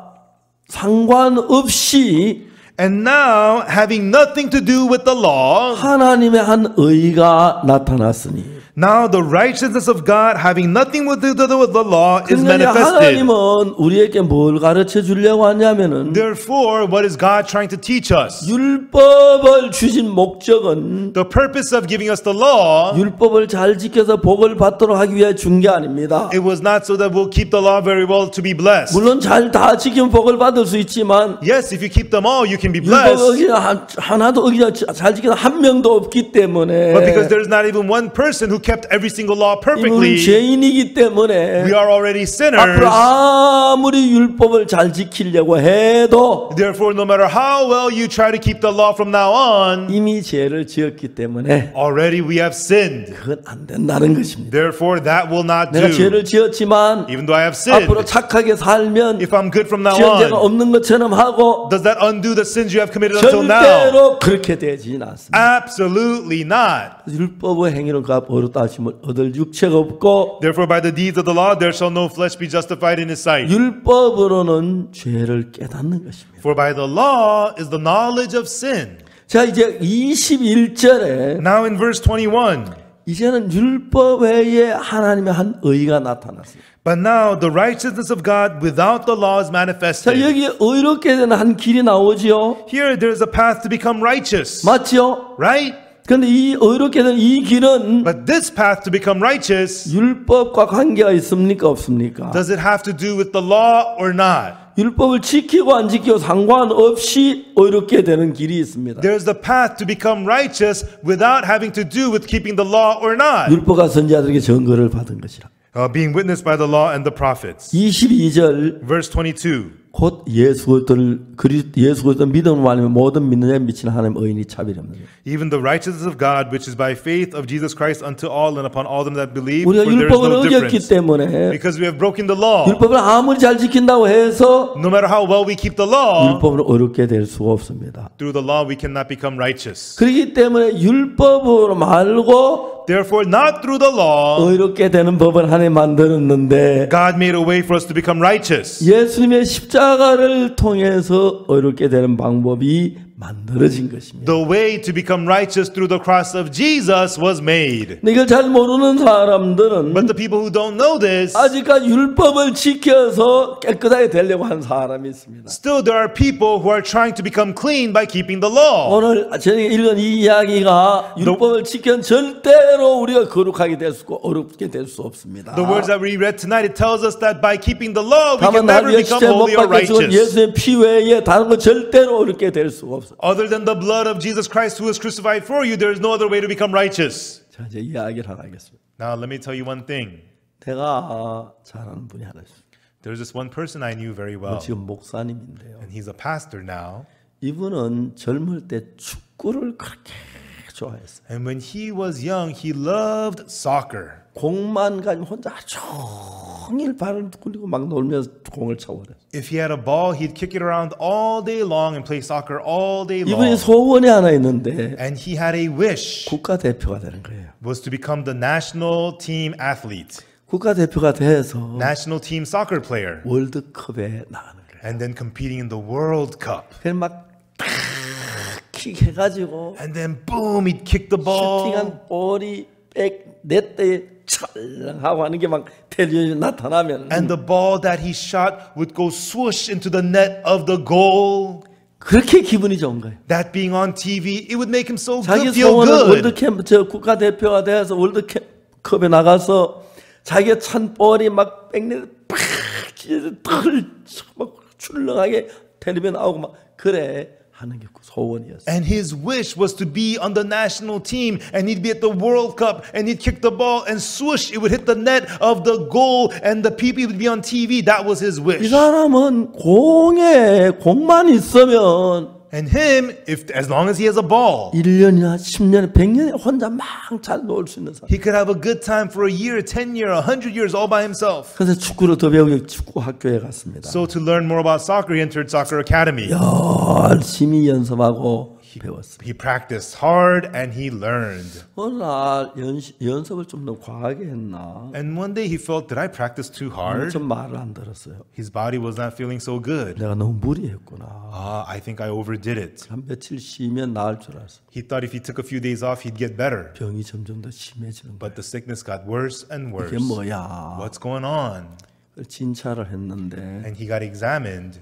A: 상관없이
B: and now, having nothing to do with the law,
A: 하나님의 한 의가 나타났으니
B: now the righteousness of God, having nothing to do with the law, is
A: 그러니까
B: manifested.
A: 하나님은 우리에게 뭘 가르쳐 주려고 하냐면은
B: Therefore, what is God trying to teach us?
A: 율법을 주신 목적은
B: The purpose of giving us the law,
A: 율법을 잘 지켜서 복을 받도록 하기 위해 준 게 아닙니다.
B: it was not so that we'll keep the law very well to be blessed.
A: 물론 잘 다 지키면 복을 받을 수 있지만
B: Yes, if you keep them all, you can be
A: 율법
B: blessed.
A: 어기나 하나도 어기나 잘 지키는 한 명도 없기 때문에
B: But because there's not even one person who kept kept every single law
A: 우리는
B: perfectly,
A: 죄인이기 때문에
B: we are already sinners.
A: 앞으로 아무리 율법을 잘 지키려고 해도
B: Therefore, no matter how well you try to keep the law from now on,
A: 이미 죄를 지었기 때문에
B: already we have sinned.
A: 그건 안 된다는 것입니다.
B: Therefore, that will not
A: 내가
B: do.
A: 죄를 지었지만
B: Even though I have sinned,
A: 앞으로 착하게 살면
B: if I'm good from now
A: 지은 죄가
B: on,
A: 없는 것처럼 하고
B: does that undo the sins you have committed until now?
A: 절대로 그렇게 되지는 않습니다.
B: Absolutely not.
A: 율법의 행위는 그 어렵다 하시면 얻을 육체가 없고
B: Therefore, by the deeds of the law, there shall no flesh be justified in his sight.
A: 율법으로는 죄를 깨닫는 것입니다.
B: For by the law is the knowledge of sin.
A: 자 이제 21절에
B: Now in verse 21,
A: 이제는 율법 외에 하나님의 한 의가 나타났습니다.
B: but now the righteousness of God without the law is
A: 자
B: manifested.
A: 여기 의롭게 되는 한 길이 나오지요.
B: Here there is a path to become righteous,
A: 맞지요?
B: right?
A: 그런데 이 의롭게 된 이 길은
B: But this path to become righteous,
A: 율법과 관계가 있습니까 없습니까?
B: does it have to do with the law or not?
A: 율법을 지키고 안 지키고 상관없이 의롭게 되는 길이 있습니다.
B: There's the path to become righteous without having to do with keeping the law or not.
A: 율법과 선지자들에게 증거를 받은 것이라.
B: Being witnessed by the law and the prophets.
A: 22절
B: Verse 22.
A: 곧 예수 그리스도 믿음으로 말하면 모든 믿는 자에 미치는 하나님 의인이 차별합니다.
B: Even the righteousness of God, which is by faith of Jesus Christ unto all and upon all them that believe,
A: 우리가
B: for there is
A: 율법을
B: no
A: 어겼기
B: difference.
A: 때문에
B: Because we have broken the law.
A: 율법을 아무리 잘 지킨다고 해서
B: No matter how well we keep the law,
A: 율법으로 어렵게 될 수가 없습니다.
B: through the law we cannot become righteous.
A: 그렇기 때문에 율법으로 말고
B: Therefore, not through the law,
A: 의롭게 되는 법을 하나님 만들었는데
B: God made a way for us to become righteous.
A: 예수님의 십자가를 통해서 의롭게 되는 방법이 만들어진 것입니다.
B: The way to become righteous through the cross of Jesus was made.
A: 이걸 잘 모르는 사람들은
B: But the people who don't know this,
A: 아직까지 율법을 지켜서 깨끗하게 되려고 하는 사람이 있습니다.
B: still there are people who are trying to become clean by keeping the law.
A: 오늘 저녁에 읽은 이 이야기가 율법을 지키면 절대로 우리가 거룩하게 될 수 없고 어렵게 될 수 없습니다.
B: The words that we read tonight, it tells us that by keeping the law, we
A: 다만
B: can never
A: 나를 위해
B: become
A: 십자가에 못
B: holy or
A: 박혀 죽은
B: righteous.
A: 예수의 피 외에 다른 거 절대로 어렵게 될 수가 없어요.
B: Other than the blood of Jesus Christ who was crucified for you, there is no other way to become righteous.
A: 자 이제 이야기를 하나 하겠습니다.
B: Now, let me tell you one thing.
A: 내가 잘 아는 분이 하나 있어요.
B: There's this one person I knew very well,
A: 지금 목사님인데요.
B: and he's a pastor now.
A: 이분은 젊을 때 축구를 그렇게 좋아했어요.
B: And when he was young, he loved soccer.
A: 공만 가지고 혼자 종일 발을 굴리고 막 놀면서 공을 차버렸어요.
B: If he had a ball, he'd kick it around all day long and play soccer all day
A: 이분이
B: long.
A: 소원이 하나 있는데
B: And he had a wish,
A: 국가대표가 되는 거예요.
B: was to become the national team athlete,
A: 국가대표가 돼서
B: national team soccer player,
A: 월드컵에 나가는 거예요.
B: and then competing in the World Cup.
A: 그래서 막탁 킥해가지고
B: And then boom, he'd kick the ball.
A: 슈팅한 볼이 넷대에 찰랑하고 하는 게 막 텔레비전에 나타나면
B: And the ball that he shot would go swoosh into the net of the goal.
A: 그렇게 기분이 좋은 거예요.
B: That being on TV, it would make him so
A: 자기
B: good, feel
A: 소원은
B: good.
A: 월드컵 저 국가대표가 돼서 월드컵에 나가서 자기가 찬 볼이 막 백넷 팍 막 출렁하게 텔레비전 나오고 막 그래 하는 게 소원이었어요.
B: And his wish was to be on the national team, and he'd be at the World Cup, and he'd kick the ball, and swoosh, it would hit the net of the goal, and the people would be on TV. That was his
A: 이
B: wish.
A: 사람은 공만 있으면
B: And him, as long as he has a ball,
A: 1년이나 10년, 100년에 혼자 막 잘 놀 수 있는 사람.
B: he could have a good time for a year, 10 years, 100 years all by himself.
A: 그래서 축구를 더 배우기 축구 학교에 갔습니다.
B: So to learn more about soccer, he entered Soccer Academy.
A: 열심히 연습하고 배웠습니다.
B: He practiced hard and he learned.
A: 어느 날 연습을 좀 너무 과하게 했나?
B: And one day he felt, did I practice too hard?
A: 좀 말을 안 들었어요.
B: His body was not feeling so good.
A: 내가 너무 무리했구나.
B: I think I overdid it.
A: 한 며칠 쉬면 나을 줄 알았어.
B: He thought if he took a few days off, he'd get better.
A: 병이 점점 더 심해지는 거야.
B: But the sickness got worse and worse.
A: 이게 뭐야?
B: What's going on?
A: 진찰을 했는데
B: And he got examined,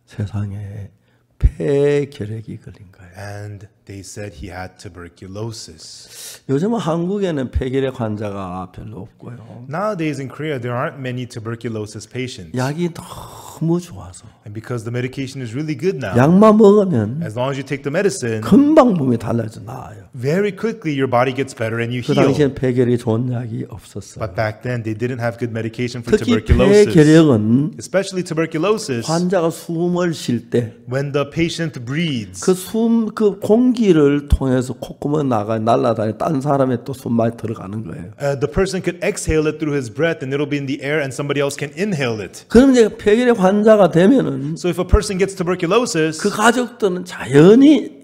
A: 세상에 폐결핵이 걸린 거예요.
B: and they said he had tuberculosis.
A: 요즘은 한국에는 폐결핵 환자가 별로 없고요.
B: Nowadays in Korea, there aren't many tuberculosis patients.
A: 약이 너무 너무 좋아서
B: And because the medication is really good now,
A: 약만 먹으면
B: as long as you take the medicine,
A: 금방 몸이 달라져 나아요.
B: very quickly your body gets better and you
A: 그
B: heal.
A: 당시엔 폐결이 좋은 약이 없었어요.
B: But back then, they didn't have good medication for
A: 특히
B: tuberculosis.
A: 폐결핵은
B: Especially tuberculosis,
A: 환자가 숨을 쉴 때
B: when the patient breathes,
A: 그 공기를 통해서 콧구멍 날아다니 딴 사람의 또 숨만 들어가는 거예요.
B: the person could exhale it through his breath and it'll be in the air and somebody else can inhale it.
A: 그럼 이제 폐결핵 환자가 되면은
B: So if a person gets tuberculosis,
A: 그 가족들은 자연히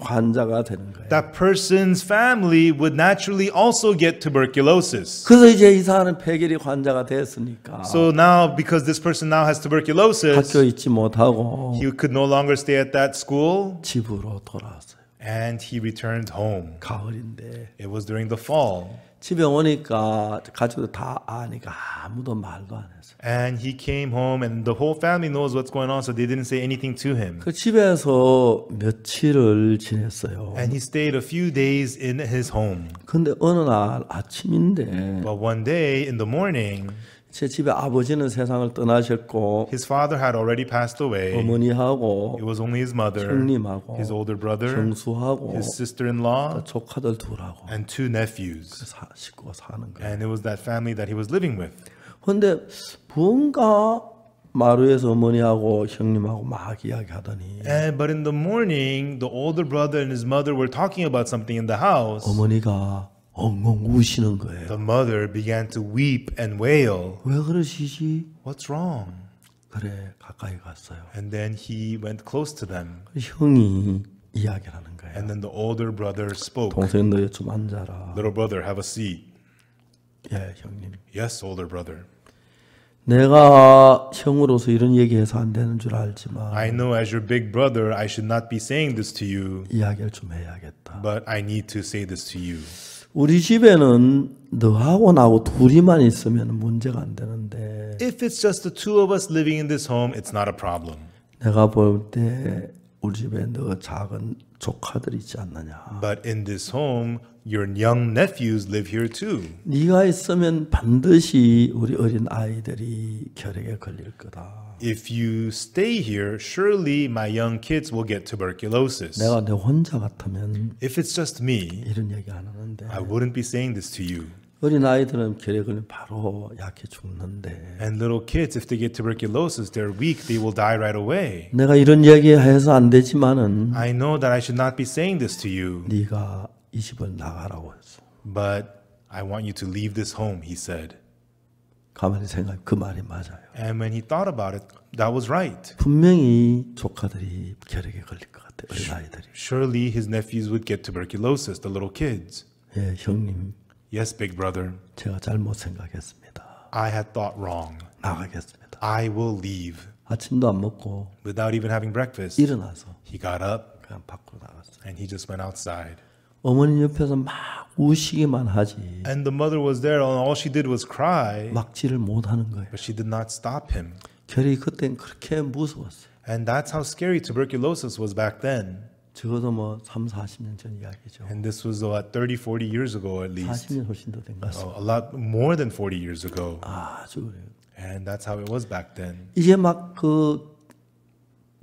A: 환자가 되는 거예요.
B: that person's family would naturally also get tuberculosis.
A: 그래서 이제 이 사람은 폐결핵 환자가 됐으니까
B: So now, because this person now has tuberculosis,
A: 학교 있지 못하고
B: he could no longer stay at that school
A: 집으로 돌아왔어요.
B: and he returned home.
A: 가을인데
B: It was during the fall.
A: 집에 오니까 가족들 다 아니까 아무도 말도 안 했어요.
B: And he came home and the whole family knows what's going on, so they didn't say anything to him.
A: 그 집에서 며칠을 지냈어요.
B: And he stayed a few days in his home.
A: 근데 어느 날 아침인데
B: But one day in the morning,
A: 제 집에 아버지는 세상을 떠나셨고
B: his father had already passed away.
A: 어머니하고
B: It was only his mother,
A: 형님하고
B: his older brother,
A: 정수하고
B: his sister-in-law,
A: 조카들 둘하고
B: and two nephews.
A: 식구가 사는 거예요.
B: And it was that family that he was living with.
A: 근데 뭔가 마루에서 어머니하고 형님하고 막 이야기하더니
B: But in the morning, the older brother and his mother were talking about something in the house.
A: 어머니가 엉엉 우시는 거예요.
B: The mother began to weep and wail.
A: 왜 그러시지?
B: What's wrong?
A: 그래 가까이 갔어요.
B: And then he went close to them.
A: 형이 이야기를 하는 거예요.
B: And then the older brother spoke.
A: 동생 너 좀 앉아라.
B: Little brother, have a seat.
A: 예, 형님.
B: Yes, older brother.
A: 내가 형으로서 이런 얘기해서 안 되는 줄 알지만
B: I know as your big brother, I should not be saying this to you,
A: 이야기를 좀 해야겠다.
B: but I need to say this to you.
A: 우리 집에는 너하고 나하고 둘이만 있으면 문제가 안 되는데
B: If it's just the two of us living in this home, it's not a problem.
A: 내가 볼 때 우리 집에 너 작은 조카들 있지 않느냐.
B: But in this home, your young nephews live here too.
A: 네가 있으면 반드시 우리 어린 아이들이 결핵에 걸릴 거다.
B: If you stay here, surely my young kids will get tuberculosis.
A: 내가 내 혼자 같으면
B: If it's just me,
A: 이런 얘기 안 하는데
B: I wouldn't be saying this to you.
A: 어린 아이들은 결핵 걸리면 바로 약해 죽는데
B: And little kids, if they get tuberculosis, they're weak, they will die right away.
A: 내가 이런 얘기 해서 안 되지만은
B: I know that I should not be saying this to you,
A: 네가 이 집을 나가라고 했어.
B: but I want you to leave this home, he said.
A: 가만히 생각해 그 말이 맞아요.
B: And when he thought about it, that was right.
A: 분명히 조카들이 결핵에 걸릴 것 같아. 어린 아이들이.
B: Surely his nephews would get tuberculosis, the little kids.
A: 예, 형님,
B: Yes, big brother,
A: 제가 잘못 생각했습니다.
B: I had thought wrong.
A: 나가겠습니다.
B: I will leave.
A: 아침도 안 먹고
B: Without even having breakfast,
A: 일어나서
B: he got up
A: 그냥 밖으로 나갔어요.
B: and he just went outside.
A: 어머니 옆에서 막 우시기만 하지
B: And the mother was there, and all she did was cry,
A: 막지를 못하는 거예요.
B: but she did not stop him.
A: 결핵이 그땐 그렇게 무서웠어요.
B: And that's how scary tuberculosis was back then.
A: 적어도 뭐 3, 40년 전 이야기죠.
B: And this was 30, 40 years ago at least.
A: 40년 훨씬 더 된 것 같습니다.
B: A lot more than 40 years ago.
A: 아주 그래요.
B: And that's how it was back then.
A: 이제 막 그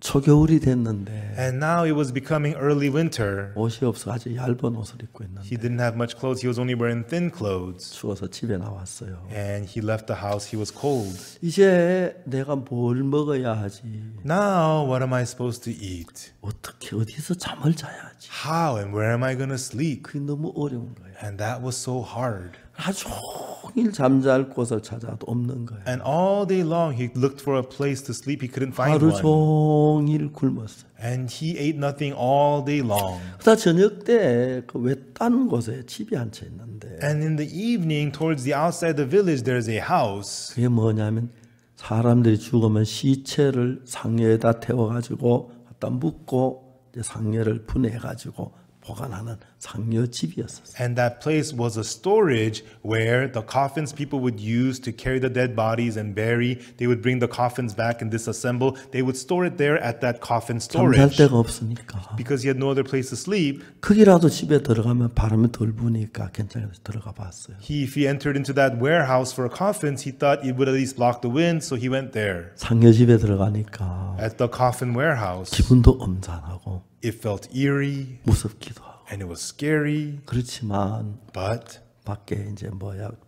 A: 초겨울이 됐는데
B: And now it was becoming early winter.
A: 옷이 없어 아주 얇은 옷을 입고
B: He
A: 있는데
B: didn't have much clothes. He was only wearing thin clothes.
A: 추워서 집에 나왔어요.
B: And he left the house. He was cold.
A: 이제 내가 뭘 먹어야 하지?
B: Now, what am I supposed to eat?
A: 어떻게 어디서 잠을 자야지?
B: How and where am I going to sleep?
A: 그게 너무 어려운 거예요.
B: And that was so hard.
A: 하루 종일 잠잘 곳을 찾아도 없는 거예요.
B: And all day long, he looked for a place to sleep. He couldn't find
A: 하루
B: one.
A: 종일 굶었어요.
B: And he ate nothing all day long.
A: 그러다 저녁 때 그 외딴 곳에 집이 한 채 있는데
B: And in the evening, towards the outside the village, there's a house.
A: 그게 뭐냐면 사람들이 죽으면 시체를 상여에다 태워가지고 갖다 묻고 이제 상여를 분해해가지고 보관하는 상여집이었었어요.
B: And that place was a storage where the coffins people would use to carry the dead bodies and bury. They would bring the coffins back and disassemble. They would store it there at that coffin
A: 잠잘
B: storage.
A: 데가 없으니까
B: Because he had no other place to sleep,
A: 거기라도 집에 들어가면 바람이 덜 부니까 괜찮아서 들어가 봤어요.
B: if he entered into that warehouse for coffins, he thought it would at least block the wind, so he went there.
A: 상여집에 들어가니까
B: At the coffin warehouse,
A: 기분도 엄산하고
B: it felt eerie
A: 무섭기도 하고
B: and it was scary,
A: 그렇지만
B: but
A: 밖에 이제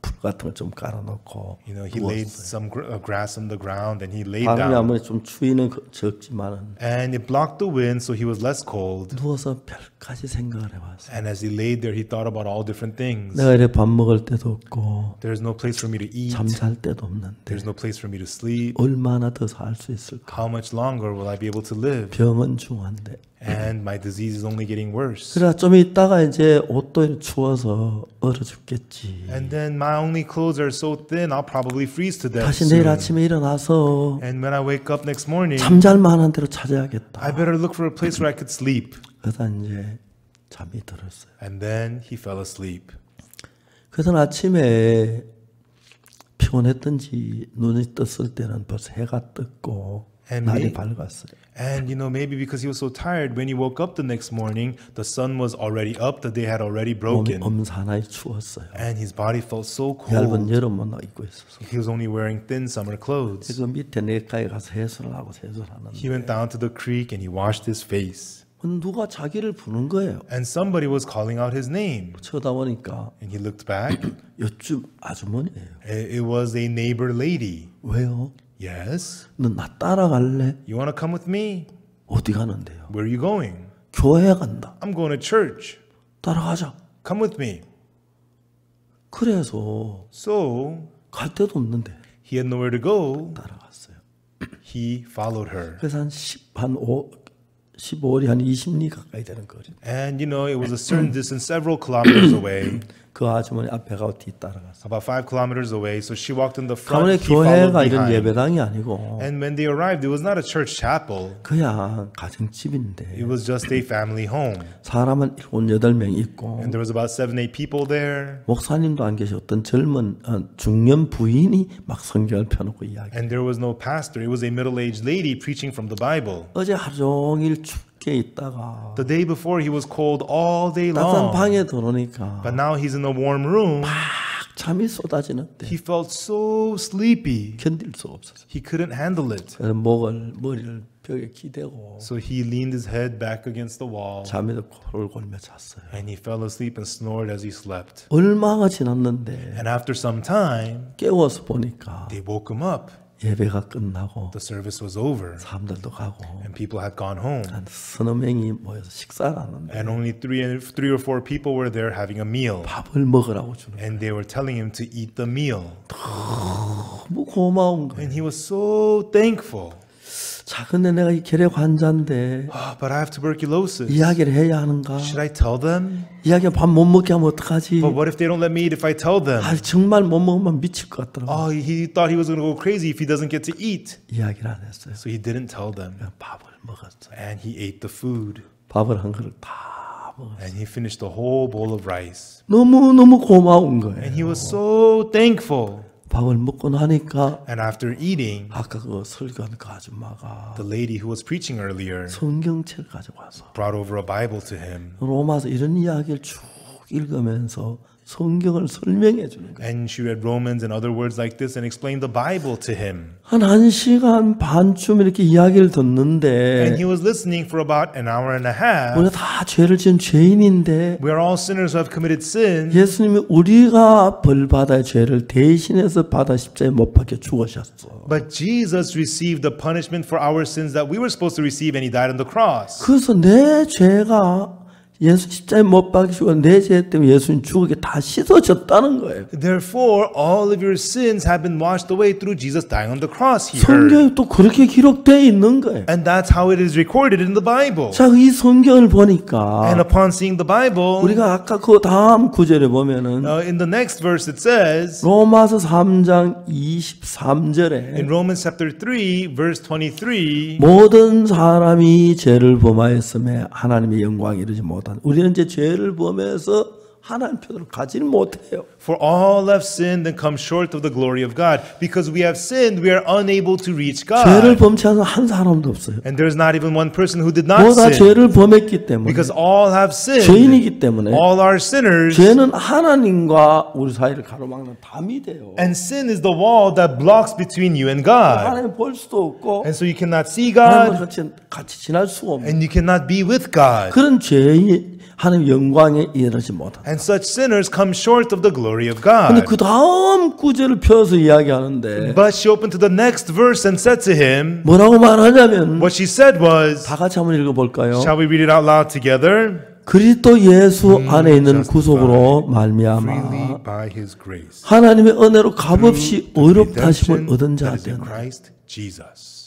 A: 풀 같은 거 좀 깔아놓고
B: you know, he laid
A: 누웠어요.
B: some grass on the ground and he laid
A: 바람이
B: down.
A: 아무리 좀 추위는 적지만은
B: And it blocked the wind, so he was less cold.
A: 누워서 별가지 생각을 해봤어요.
B: And as he laid there, he thought about all different things.
A: 내가 이래 밥 먹을 때도 없고
B: There's no place for me to eat.
A: 잠잘 때도 없는데
B: There's no place for me to sleep.
A: 얼마나 더 살 수 있을까?
B: How much longer will I be able to live?
A: 병은 중한데.
B: And my disease is only getting worse.
A: 그래 좀 있다가 이제 옷도 추워서 얼어 죽겠지.
B: And then my only clothes are so thin, I'll probably freeze to death
A: 다시
B: soon.
A: 내일 아침에 일어나서
B: And when I wake up next morning,
A: 잠잘 만한 데로
B: I
A: 찾아야겠다.
B: better look for a place where I could sleep.
A: 그러다 이제 잠이 들었어요.
B: And then he fell asleep.
A: 그래서 아침에 피곤했던지 눈이 떴을 때는 벌써 해가 떴고
B: And
A: 날이
B: me?
A: 밝았어요.
B: And you know, maybe because he was so tired, when he woke up the next morning, the sun was already up, the day had already
A: 몸이
B: broken.
A: 엄산하게 추웠어요.
B: And his body felt so
A: 얇은
B: cold.
A: 여름옷 입고 있어서.
B: He was only wearing thin summer clothes.
A: 그 밑에 내가에 가서 해수를 하고 세수를 하는데
B: He went down to the creek and he washed his face.
A: 누가 자기를 부른 거예요.
B: And somebody was calling out his name.
A: 쳐다보니까
B: And he looked back.
A: 옆집 아주머니예요.
B: It was a neighbor lady.
A: 왜요?
B: Yes.
A: 너 나 따라갈래?
B: You want to come with me?
A: 어디 가는데요?
B: Where are you going?
A: 교회 간다.
B: I'm going to church.
A: 따라가자.
B: Come with me.
A: 그래서
B: So
A: 갈 데도 없는데
B: he had nowhere to go.
A: 따라갔어요.
B: He followed her.
A: 그래서 한 15리 한 20리 가까이 되는 거리.
B: And you know, it was a certain distance, several kilometers away.
A: 그 아주머니 앞에 가고 뒤 따라갔어요.
B: About 5 kilometers away. So she walked in the front.
A: 가문의
B: He followed
A: 교회가 이런
B: behind.
A: 예배당이 아니고
B: And when they arrived, it was not a church chapel.
A: 그냥 가정집인데
B: It was just a family home.
A: 사람은 7, 8명 있고
B: And there was about 7, 8 people there.
A: 목사님도 안 계셨던 젊은 중년 부인이 막 성경을 펴놓고 이야기.
B: And there was no pastor. It was a middle-aged lady preaching from the Bible.
A: 어제 하루 종일 춥게 있다가
B: The day before, he was cold all day
A: 따뜻한
B: long.
A: 방에 들어오니까
B: But now he's in a warm room.
A: 잠이 쏟아지는데
B: He felt so sleepy.
A: 견딜 수가 없었어요.
B: He couldn't handle it.
A: 그래서 머리를 벽에 기대고
B: So he leaned his head back against the wall.
A: 잠에도 코를 골며 잤어요.
B: And he fell asleep and snored as he slept.
A: 얼마가 지났는데
B: And after some time,
A: 깨워서 보니까
B: they woke him up.
A: 예배가 끝나고
B: The service was over.
A: 사람들도 가고
B: And people had gone home.
A: 한 서너 명이 모여서 식사를 하는데
B: And only three or four people were there having a meal.
A: 밥을 먹으라고 주는 거예요.
B: And they were telling him to eat the meal.
A: 너무 고마운 거예요.
B: And he was so thankful.
A: 자, 근데 내가 이 결핵 환자인데
B: But I have tuberculosis.
A: 이야기를 해야 하는가?
B: Should I tell them?
A: 이야기 밥 못 먹게 하면 어떡하지?
B: But what if they don't let me eat if I tell them?
A: 아, 정말 못 먹으면 미칠 것 같더라고.
B: Oh, he thought he was going to go crazy if he doesn't get to eat.
A: 이야기를 안 했어요.
B: So he didn't tell them.
A: 그냥 밥을 먹었어요.
B: And he ate the food.
A: 밥을 한 그릇 다 먹었어요.
B: And he finished the whole bowl of rice.
A: 너무 고마운 거예요.
B: And he was so thankful.
A: 밥을 먹고 나니까
B: And after eating,
A: 아까 그 설교한 그 아줌마가
B: the lady who was preaching earlier
A: 성경책을 가져와서
B: brought over a Bible to him.
A: 로마서 이런 이야기를 쭉 읽으면서 성경을 설명해 주는 거예요.
B: And she read Romans and other words like this and explained the Bible to him.
A: 한 1시간 반쯤 이렇게 이야기를
B: And
A: 듣는데
B: he was listening for about an hour and a half.
A: 우리가 다 죄를 지은 죄인인데
B: We are all sinners who have committed sin.
A: 예수님이 우리가 벌 받아야 죄를 대신해서 받아 십자가에 못 박혀 죽으셨어.
B: But Jesus received the punishment for our sins that we were supposed to receive, and he died on the cross.
A: 그래서 내 죄가 예수 십자가에 못 박히시고 내 죄 때문에 예수님 죽은 게 다 씻어졌다는 거예요.
B: Therefore, all of your sins have been washed away through Jesus dying on the cross, he heard.
A: 성경에 또 그렇게 기록되어 있는 거예요.
B: And that's how it is recorded in the Bible.
A: 자, 이 성경을 보니까
B: And upon seeing the Bible,
A: 우리가 아까 그 다음 구절에 보면은
B: in the next verse it says,
A: 로마서 3장 23절에
B: in Romans chapter 3, verse 23,
A: 모든 사람이 죄를 범하였음에 하나님의 영광에 이르지 못하였다. 못한. 우리는 이제 죄를 범해서 하나님 편으로 가지는 못해요.
B: For all have sinned and come short of the glory of God. Because we have sinned, we are unable to reach
A: 죄를
B: God.
A: 범치 않은 한 사람도 없어요.
B: And there's not even one person who did not
A: 모두 다
B: sin.
A: 죄를 범했기 때문에,
B: Because all have sinned.
A: 죄인이기 때문에
B: All are sinners.
A: 죄는 하나님과 우리 사이를 가로막는 담이 돼요.
B: And sin is the wall that blocks between you and God.
A: 하나님 볼 수도 없고
B: And so you cannot see
A: 하나님과
B: God.
A: 같이 지날 수가 없는
B: And you cannot be with God.
A: 그런 죄인이 하나님 영광에 이르지 못한다.
B: And such sinners come short of the glory of
A: 근데
B: God.
A: 그 다음 구절을 펴서 이야기하는데
B: But she opened to the next verse and said to him,
A: 뭐라고 말하냐면
B: what she said was,
A: 다 같이 한번 읽어볼까요?
B: shall we read it out loud together?
A: 그리스도 예수 안에 있는 구속으로
B: Freely
A: 말미암아
B: by his grace.
A: 하나님의 은혜로 값없이
B: Through the
A: 의롭다심을
B: redemption
A: 얻은
B: that is in
A: 자들.
B: Christ Jesus.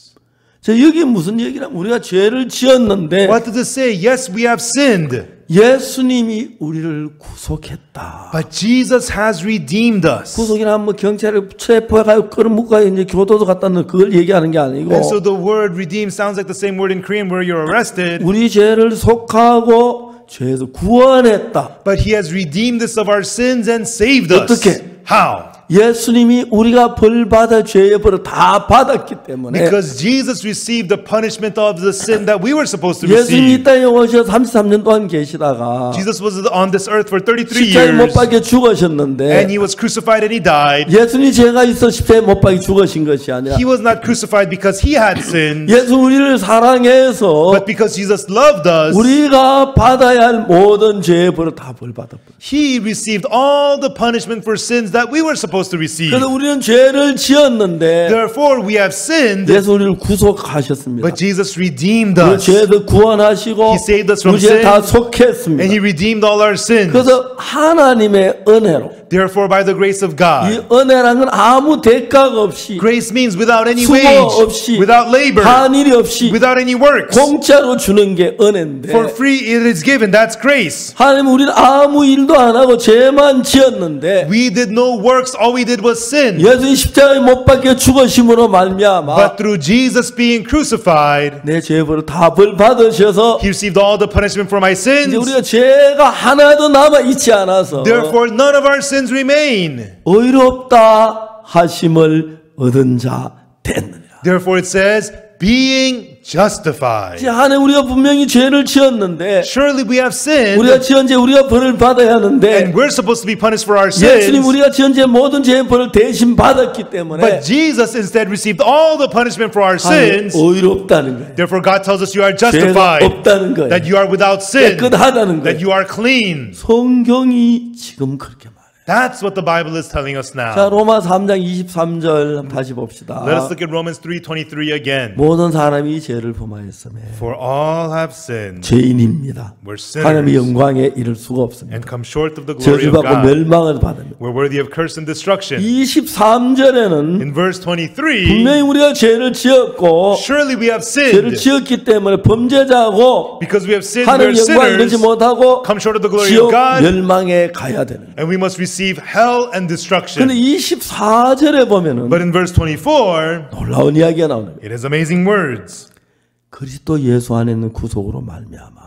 A: 자, 여기 무슨 얘기냐면 우리가 죄를 지었는데
B: What does it say? Yes, we have sinned,
A: 예수님이 우리를 구속했다.
B: but Jesus has redeemed us.
A: 구속이나 뭐 경찰에 체포해가지고 끌어묶어가 이제 교도소 갖다 놓은 그걸 얘기하는 게 아니고
B: And so the word redeem sounds like the same word in Korean where you're arrested,
A: 우리 죄를 속하고 죄에서 구원했다.
B: but he has redeemed us of our sins and saved us.
A: 어떻게?
B: How?
A: 예수님이 우리가 벌 받아 죄의 벌을 다 받았기 때문에
B: Because Jesus received the punishment of the sin that we were supposed to
A: 예수님이 이
B: receive.
A: 땅에 오셔서 33년 동안 계시다가
B: Jesus was on this earth for 33
A: 십자가에 못
B: years,
A: 박혀 죽으셨는데
B: and he was crucified and he died.
A: 예수님이 죄가 있어 십자가에 못 박혀 죽으신 것이 아니라
B: He was not crucified because he had sinned,
A: 예수 우리를 사랑해서
B: but because Jesus loved us.
A: 우리가 받아야 할 모든 죄의 벌을 다 벌 받았고
B: He received all the punishment for sins that we were supposed to receive.
A: 그래서 우리는 죄를 지었는데
B: Therefore, we have sinned,
A: 예수 우리를 구속하셨습니다.
B: but Jesus redeemed
A: 우리
B: us,
A: 죄도 구원하시고
B: He saved us from
A: 우리 죄 다
B: sin,
A: 속했습니다.
B: and He redeemed all our sins.
A: 그래서 하나님의 은혜로
B: Therefore, by the grace of
A: 이
B: God,
A: 은혜라는 건 아무 대가가 없이
B: grace means without any
A: 수고
B: wage,
A: 없이
B: without labor,
A: 한 일이 없이
B: without any works.
A: 공짜로 주는 게 은혜인데
B: For free it is given. That's grace.
A: 하나님 우리는 아무 일도 안 하고 죄만 지었는데
B: We did no works. All we did was sin.
A: 예수님 십자가에 못 박혀 죽으심으로 말미암아
B: But through Jesus being crucified,
A: 내 죄의 벌을 다 벌 받으셔서
B: He received all the punishment for my
A: 이제
B: sins.
A: 우리가 죄가 하나도 남아 있지 않아서
B: Therefore, none of our sins remain.
A: 의롭다 하심을 얻은 자 됐느니라.
B: Therefore, it says, being justified.
A: 이제 하나님 우리가 분명히 죄를 지었는데
B: Surely we have sinned,
A: 우리가 지은 죄 우리가 벌을 받아야
B: and
A: 하는데
B: we're supposed to be punished for our
A: 예수님
B: sins.
A: 우리가 지은 죄 모든 죄의 벌을 대신 받았기 때문에
B: But Jesus instead received all the punishment for our
A: 하나님
B: sins.
A: 의롭다는 거예요.
B: Therefore, God tells us you are
A: 죄가
B: justified,
A: 없다는 거예요.
B: that you are without sin,
A: 깨끗하다는
B: that
A: 거예요.
B: you are clean.
A: 성경이 지금 그렇게 말해요.
B: That's what the Bible is telling us
A: 자,
B: now.
A: 로마 3장 23절 다시 봅시다.
B: Let us look at Romans 3:23 again.
A: 모든 사람이 죄를 범하였으며
B: For all have sinned,
A: 죄인입니다.
B: were
A: 하나님의
B: sinners,
A: 영광에 이를 수가 없습니다.
B: and come short of the glory of
A: 저주받고
B: God.
A: 멸망을 받습니다.
B: We're worthy of curse and destruction.
A: 23절에는
B: In verse 23,
A: 분명히 우리가 죄를 지었고
B: surely we have
A: 죄를
B: sinned.
A: 지었기 때문에 범죄자고
B: Because we have sinned, we are
A: 하나님 영광 이르지
B: sinners,
A: 못하고
B: come short of the glory
A: 지옥
B: of God,
A: 멸망에 가야 되는.
B: and we must receive hell and
A: 근데
B: destruction.
A: 24절에 보면은
B: But in verse 24,
A: 놀라운 이야기가 나오는 거예요.
B: it is amazing words.
A: 그리스도 예수 안에 있는 구속으로 말미암아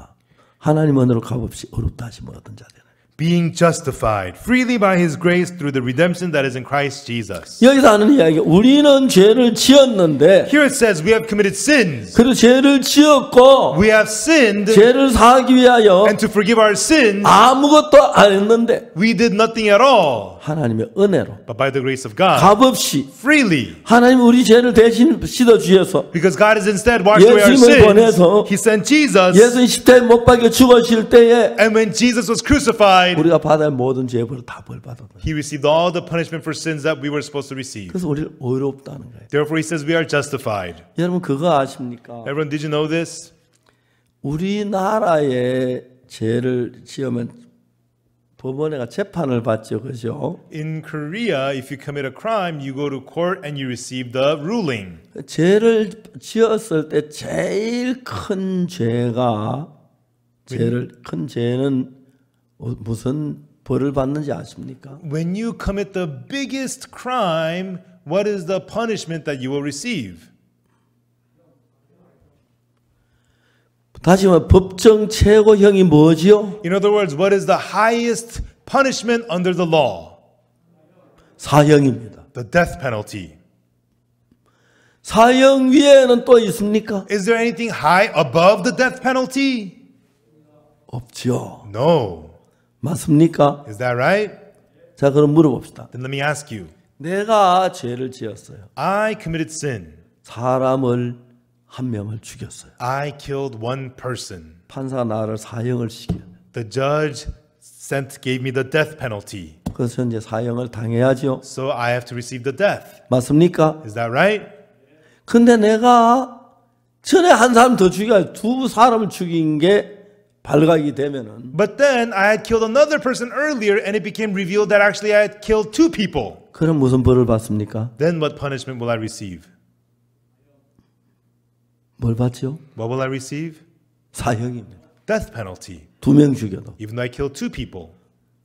A: 하나님 은혜로 값없이 의롭다 하심을 얻은 자들.
B: Being justified freely by His grace through the redemption that is in Christ Jesus.
A: 여기서 하는 이야기 우리는 죄를 지었는데
B: Here it says we have committed sins.
A: 그리고 죄를 지었고
B: We have sinned,
A: 죄를 사하기 위하여
B: and to forgive our sins,
A: 아무것도 안 했는데
B: we did nothing at all.
A: 하나님의 은혜로
B: But by the grace of God,
A: 값없이
B: freely.
A: 하나님 우리 죄를 대신 씻어 주셔서
B: Because God has instead washed away our
A: 예수님을
B: sins.
A: 보내서
B: He sent Jesus.
A: 예수님 십자가에 못 박혀 죽으실 때에
B: And when Jesus was crucified,
A: 우리가 받아야 할 모든 죄의 벌을 다 벌 받았다.
B: He received all the punishment for sins that we were supposed to receive.
A: 그래서 우리를 의롭다는 거예요.
B: Therefore, He says we are justified.
A: 여러분 그거 아십니까?
B: Everyone, did you know this?
A: 우리나라에 죄를 지으면 법원에가 재판을 받죠, 그죠?
B: In Korea, if you commit a crime, you go to court and you receive the ruling.
A: 죄를 지었을 때 제일 큰 죄가 큰 죄는 무슨 벌을 받는지 아십니까?
B: When you commit the biggest crime, what is the punishment that you will receive?
A: 다시 말해 법정 최고형이 뭐지요?
B: In other words, what is the highest punishment under the law?
A: 사형입니다.
B: The death penalty.
A: 사형 위에는 또 있습니까?
B: Is there anything high above the death penalty?
A: 없죠.
B: No.
A: 맞습니까?
B: Is that right?
A: 자, 그럼 물어봅시다.
B: Then let me ask you.
A: 내가 죄를 지었어요.
B: I committed sin.
A: 사람을 한 명을 죽였어요.
B: I killed one person.
A: 판사가 나를 사형을 시켜요.
B: The judge gave me the death penalty.
A: 그래서 이제 사형을 당해야죠.
B: So I have to receive the death.
A: 맞습니까?
B: Is that right?
A: 근데 내가 전에 한 사람 더 죽여 두 사람을 죽인 게 발각이 되면은
B: But then I had killed another person earlier and it became revealed that actually I had killed two people.
A: 그럼 무슨 벌을 받습니까?
B: Then what punishment will I receive?
A: 뭘 받죠?
B: What will I receive?
A: 사형입니다.
B: Death penalty.
A: 두 명 죽여도.
B: Even though I killed two people.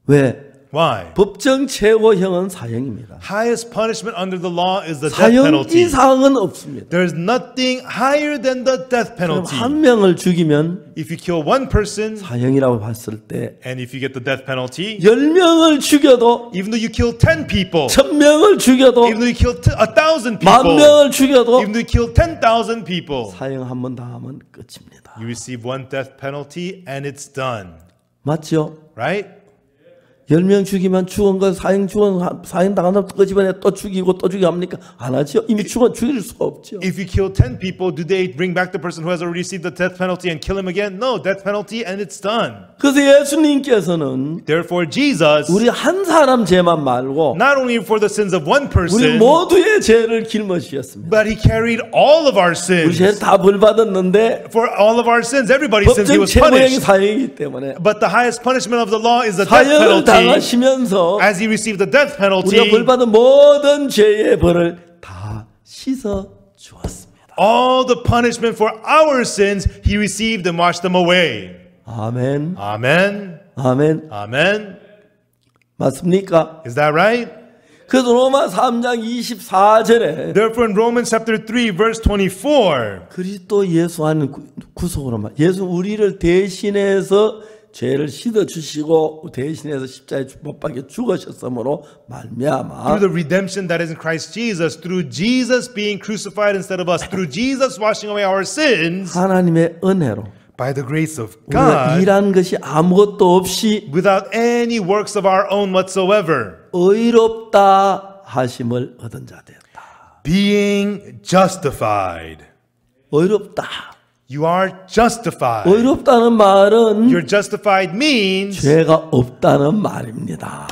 A: 왜?
B: Why?
A: 법정 최고형은 사형입니다.
B: Highest punishment under the law is the death
A: 사형
B: penalty.
A: 이상은 없습니다.
B: There's nothing higher than the death
A: 그럼
B: penalty.
A: 한 명을 죽이면
B: If you kill one person
A: 사형이라고 봤을 때
B: and if you get the death penalty,
A: 10명을 죽여도
B: even though you kill 10 people,
A: 1000명을 죽여도
B: even though you kill 1,000
A: 만
B: people,
A: 명을 죽여도
B: even though you kill 10,000 people,
A: 사형 한 번 당하면 끝입니다.
B: you receive one death penalty and it's done.
A: 맞죠?
B: Right?
A: 10명 죽이면 죽은 거 사형 당한 사람 끄집어내 또 죽이고 또 죽이고 합니까? 안 하죠. 이미 죽일 수가 없죠.
B: If you kill 10 people, do they bring back the person who has already received the death penalty and kill him again? No, death penalty and it's done.
A: 그래서 예수님께서는
B: Therefore, Jesus,
A: 우리 한 사람 죄만 말고
B: not only for the sins of one
A: 우리
B: person,
A: 모두의 죄를 짊어지셨습니다.
B: but he carried all of our
A: 우리
B: sins.
A: 죄를 다 벌받았는데
B: For all of our sins, everybody's sins, he
A: 법정
B: was
A: 최고형이
B: punished.
A: 사형이기 때문에
B: But the highest punishment of the law is the death
A: 사형을
B: penalty.
A: 당하시면서
B: As he received the death penalty,
A: 우리가 벌받은 모든 죄의 벌을 다 씻어 주었습니다.
B: all the punishment for our sins, he received and washed them away.
A: 아멘.
B: Amen.
A: 아멘.
B: Amen.
A: 맞습니까?
B: Is that right?
A: 그래서 로마 3장 24절에
B: Therefore, in Romans chapter 3, verse 24,
A: 그리스도 예수 안에 구속으로만 예수 우리를 대신해서 죄를 씻어 주시고 대신해서 십자가에 못 박혀 죽으셨으므로 말미암아
B: through the redemption that is in Christ Jesus, through Jesus being crucified instead of us, through Jesus washing away our sins,
A: 하나님의 은혜로
B: by the grace of
A: 우리가
B: God,
A: 일한 것이 아무것도 없이
B: without any works of our own whatsoever,
A: 의롭다 하심을 얻은 자 되었다.
B: being justified.
A: 의롭다.
B: You are justified.
A: 의롭다는 말은
B: You're justified means
A: 죄가 없다는 말입니다.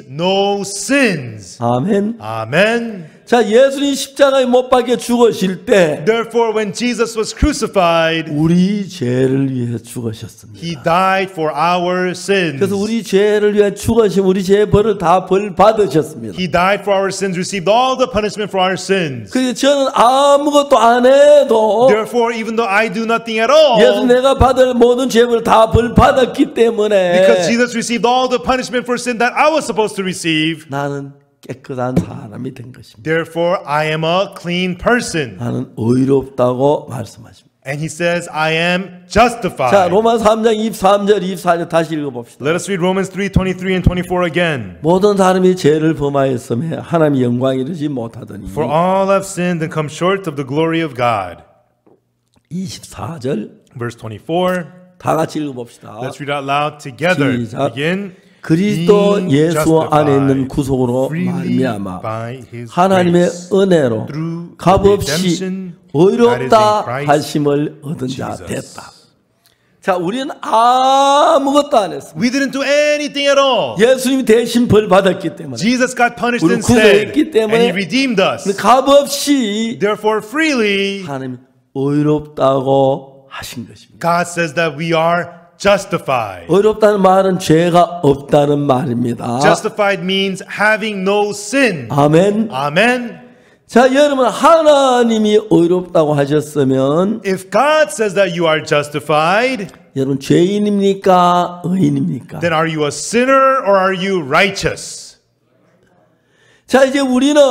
B: no sins.
A: 아멘.
B: Amen.
A: 자, 예수님 십자가에 못 박혀 죽으실 때
B: Therefore, when Jesus was crucified,
A: 우리 죄를 위해 죽으셨습니다.
B: he died for our sins.
A: 그래서 우리 죄를 위해 죽으신 우리 죄의 벌을 다 벌 받으셨습니다.
B: He died for our sins, received all the punishment for our sins.
A: 그래서 저는 아무것도 안 해도
B: Therefore, even though I do nothing at
A: 예수
B: all,
A: 내가 받을 모든 죄를 다 벌 받았기 때문에
B: because Jesus received all the punishment for sin that I was supposed to receive,
A: 나는 깨끗한 사람이 된 것입니다.
B: therefore I am a clean person.
A: 나는 의롭다고 말씀하십니다.
B: And he says, I am
A: 자,
B: justified.
A: 로마 3장 23절 24절 다시 읽어봅시다.
B: Let us read Romans 3:23 and 24 again.
A: 모든 사람이 죄를 범하였음에 하나님의 영광에 이르지 못하더니
B: For all have sinned and come short of the glory of God.
A: 24절
B: Verse 24.
A: 다 같이 읽어봅시다.
B: Let's read out loud together.
A: 시작.
B: Begin.
A: 그리스도
B: Being
A: 예수 안에 있는
B: justified
A: 구속으로
B: freely
A: 말미암아
B: by his
A: 하나님의
B: grace
A: 은혜로
B: through the
A: 값없이
B: redemption
A: 의롭다
B: that is in Christ
A: 하심을 얻은 자
B: Jesus.
A: 됐다. 자, 우리는 아무것도 안 했습니다.
B: We didn't do anything at all.
A: 예수님이 대신 벌 받았기 때문에
B: Jesus got punished
A: 우리를
B: instead,
A: 구속했기 때문에
B: and he redeemed us.
A: 값없이
B: Therefore, freely,
A: 하나님 의롭다고 하신 것입니다.
B: God says that we are justified.
A: 의롭다는 말은 죄가 없다는 말입니다.
B: Justified means having no sin.
A: 아멘.
B: Amen.
A: 자, 여러분 하나님이 의롭다고 하셨으면
B: If God says that you are justified,
A: 여러분 죄인입니까? 의인입니까?
B: then are you a sinner or are you righteous?
A: 자, 이제 우리는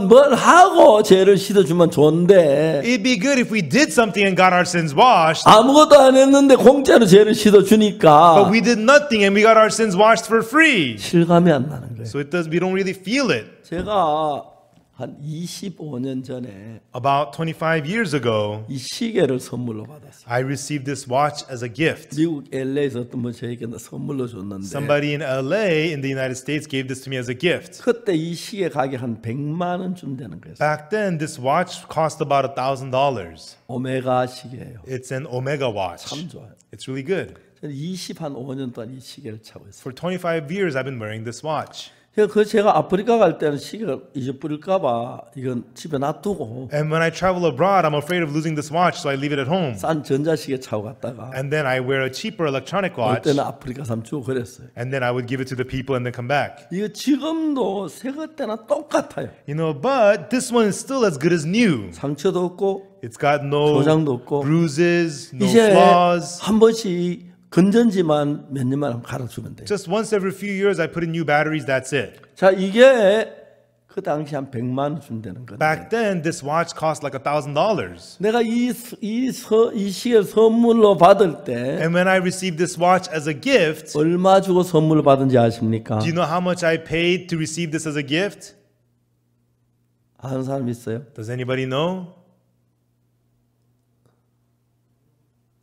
A: 뭘 하고 죄를 씻어주면 좋은데
B: It'd be good if we did something and got our sins washed,
A: 아무것도 안 했는데 공짜로 죄를
B: but
A: 씻어주니까
B: we did nothing and we got our sins washed for free.
A: 실감이 안 나는 거예요.
B: So we don't really feel it.
A: 제가 한 25년 전에
B: About 25 years ago,
A: 이 시계를 선물로 받았어요.
B: I received this watch as a gift.
A: 미국 LA에서 어떤 분이 저에게 선물로 줬는데
B: Somebody in LA in the United States gave this to me as a gift.
A: 그때 이 시계 가격 한 100만 원 준다는 거예요.
B: Back then, this watch cost about $1,000.
A: 오메가 시계예요.
B: It's an Omega watch.
A: 참 좋아요.
B: It's really good.
A: 저는 5년 동안 이 시계를 차고 있어요.
B: For 25 years, I've been wearing this watch.
A: 제가 아프리카 갈 때는 시계를 잊어버릴까 봐 이건 집에 놔두고
B: And when I travel abroad, I'm afraid of losing this watch, so I leave it at home.
A: 싼 전자시계 차고 갔다가
B: And then I wear a cheaper electronic
A: 올
B: watch,
A: 때는 아프리카 사람 주고 그랬어요.
B: and then I would give it to the people and then come back.
A: 이거 지금도 새것 때나 똑같아요.
B: You know, but this one is still as good as new.
A: 상처도 없고
B: It's got no
A: 도장도 없고
B: bruises, no
A: 이제
B: flaws.
A: 한 번씩 건전지만 몇 년만 하면 갈아주면 돼요.
B: Just once every few years, I put in new batteries, that's it.
A: 자, 이게 그 당시 한 100만 원 준다는 건데
B: Back then, this watch cost like $1,000.
A: 내가 이 시계를 선물로 받을 때
B: And when I received this watch as a gift,
A: 얼마 주고 선물을 받은지 아십니까?
B: do you know how much I paid to receive this as a gift?
A: 아는 사람 있어요?
B: Does anybody know?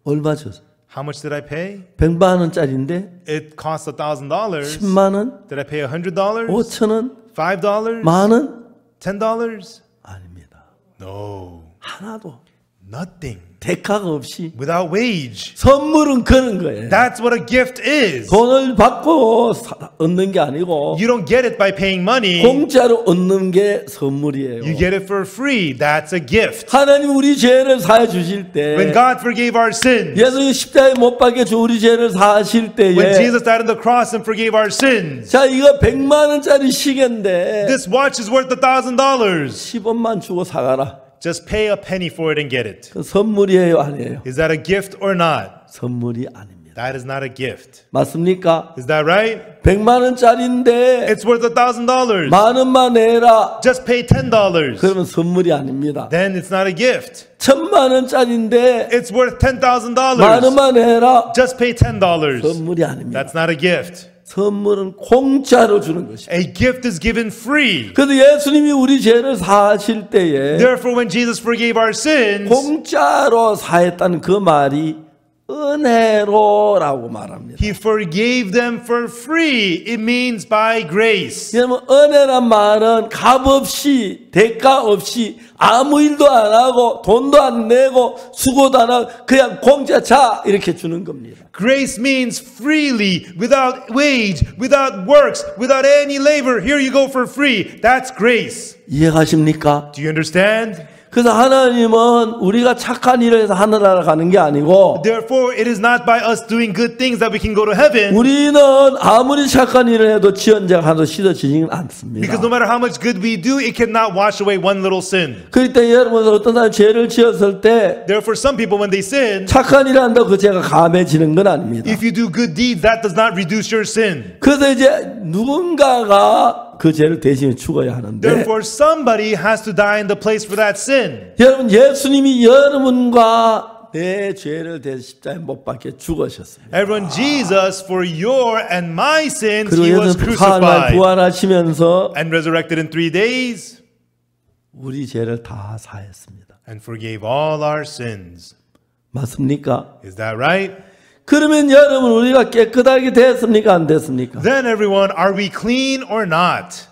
A: 얼마 줬어요?
B: How much did I pay?
A: 100만 원짜리인데
B: It cost $1,000.
A: 10만 원?
B: Did I pay $100?
A: 5천 원?
B: $5?
A: 만 원?
B: $10?
A: 아닙니다.
B: No,
A: 하나도
B: nothing.
A: 대가가 없이
B: Without wage.
A: 선물은 그런 거예요.
B: That's what a gift is.
A: 돈을 받고 얻는 게 아니고
B: You don't get it by paying money.
A: 공짜로 얻는 게 선물이에요.
B: You get it for free. That's a gift.
A: 하나님 우리 죄를 사해 주실 때
B: When God forgave our sins,
A: 예수 십자가에 못 박혀 우리 죄를 사하실
B: when
A: 때에
B: Jesus died on the cross and forgave our sins,
A: 자 이거 100만 원짜리 시계인데
B: this watch is worth $1,000.
A: 10원만 주고 사가라.
B: Just pay a penny for it and get it.
A: 그 선물이에요 아니에요?
B: Is that a gift or not?
A: 선물이 아닙니다.
B: That is not a gift.
A: 맞습니까?
B: Is that right?
A: 100만 원짜리인데
B: It's worth $1,000.
A: 만 원만 내라.
B: Just pay $10.
A: 그러면 선물이 아닙니다.
B: Then it's not a gift.
A: 1000만 원짜리인데
B: It's worth
A: 만
B: $10,000.
A: 원만 내라.
B: Just pay $10.
A: 선물이 아닙니다.
B: That's not a gift.
A: 선물은 공짜로 주는 것입니다.
B: A gift is given free.
A: 그래서 예수님이 우리 죄를 사하실 때에
B: Therefore, when Jesus forgave our sins,
A: 공짜로 사했다는 그 말이 은혜로라고 말합니다.
B: He forgave them for free. It means by grace.
A: 여러분 은혜란 말은 값 없이 대가 없이 아무 일도 안 하고 돈도 안 내고 수고도 안 하고 그냥 공짜 자 이렇게 주는 겁니다.
B: Grace means freely, without wage, without works, without any labor. Here you go for free. That's grace.
A: 이해가십니까?
B: Do you understand?
A: 그래서 하나님은 우리가 착한 일을 해서 하늘나라 가는 게 아니고
B: Therefore, it is not by us doing good things that we can go to heaven.
A: 우리는 아무리 착한 일을 해도 지연자가 하나도 씻어지지는 않습니다.
B: Because no matter how much good we do, it cannot wash away one little sin.
A: 그럴 때 여러분 어떤 사람이 죄를 지었을 때
B: Therefore, some people, when they sin,
A: 착한 일을 한다고 그 죄가 감해지는 건 아닙니다.
B: if you do good deeds, that does not reduce your sin.
A: 그래서 이제 누군가가 그 죄를 대신해 죽어야 하는데
B: Therefore, somebody has to die in the place for that sin.
A: 여러분 예수님이 여러분과 내 죄를 대신 십자가에 못 박혀 죽으셨습니다.
B: Everyone, Jesus, for your and my sins,
A: 그리고
B: He was
A: 예수님 사흘 만에
B: crucified
A: 부활하시면서
B: and resurrected in 3 days
A: 우리 죄를 다 사했습니다.
B: and forgave all our sins.
A: 맞습니까?
B: Is that right?
A: 그러면 여러분 우리가 깨끗하게 됐습니까? 안 됐습니까?
B: Then, everyone, are we clean or not?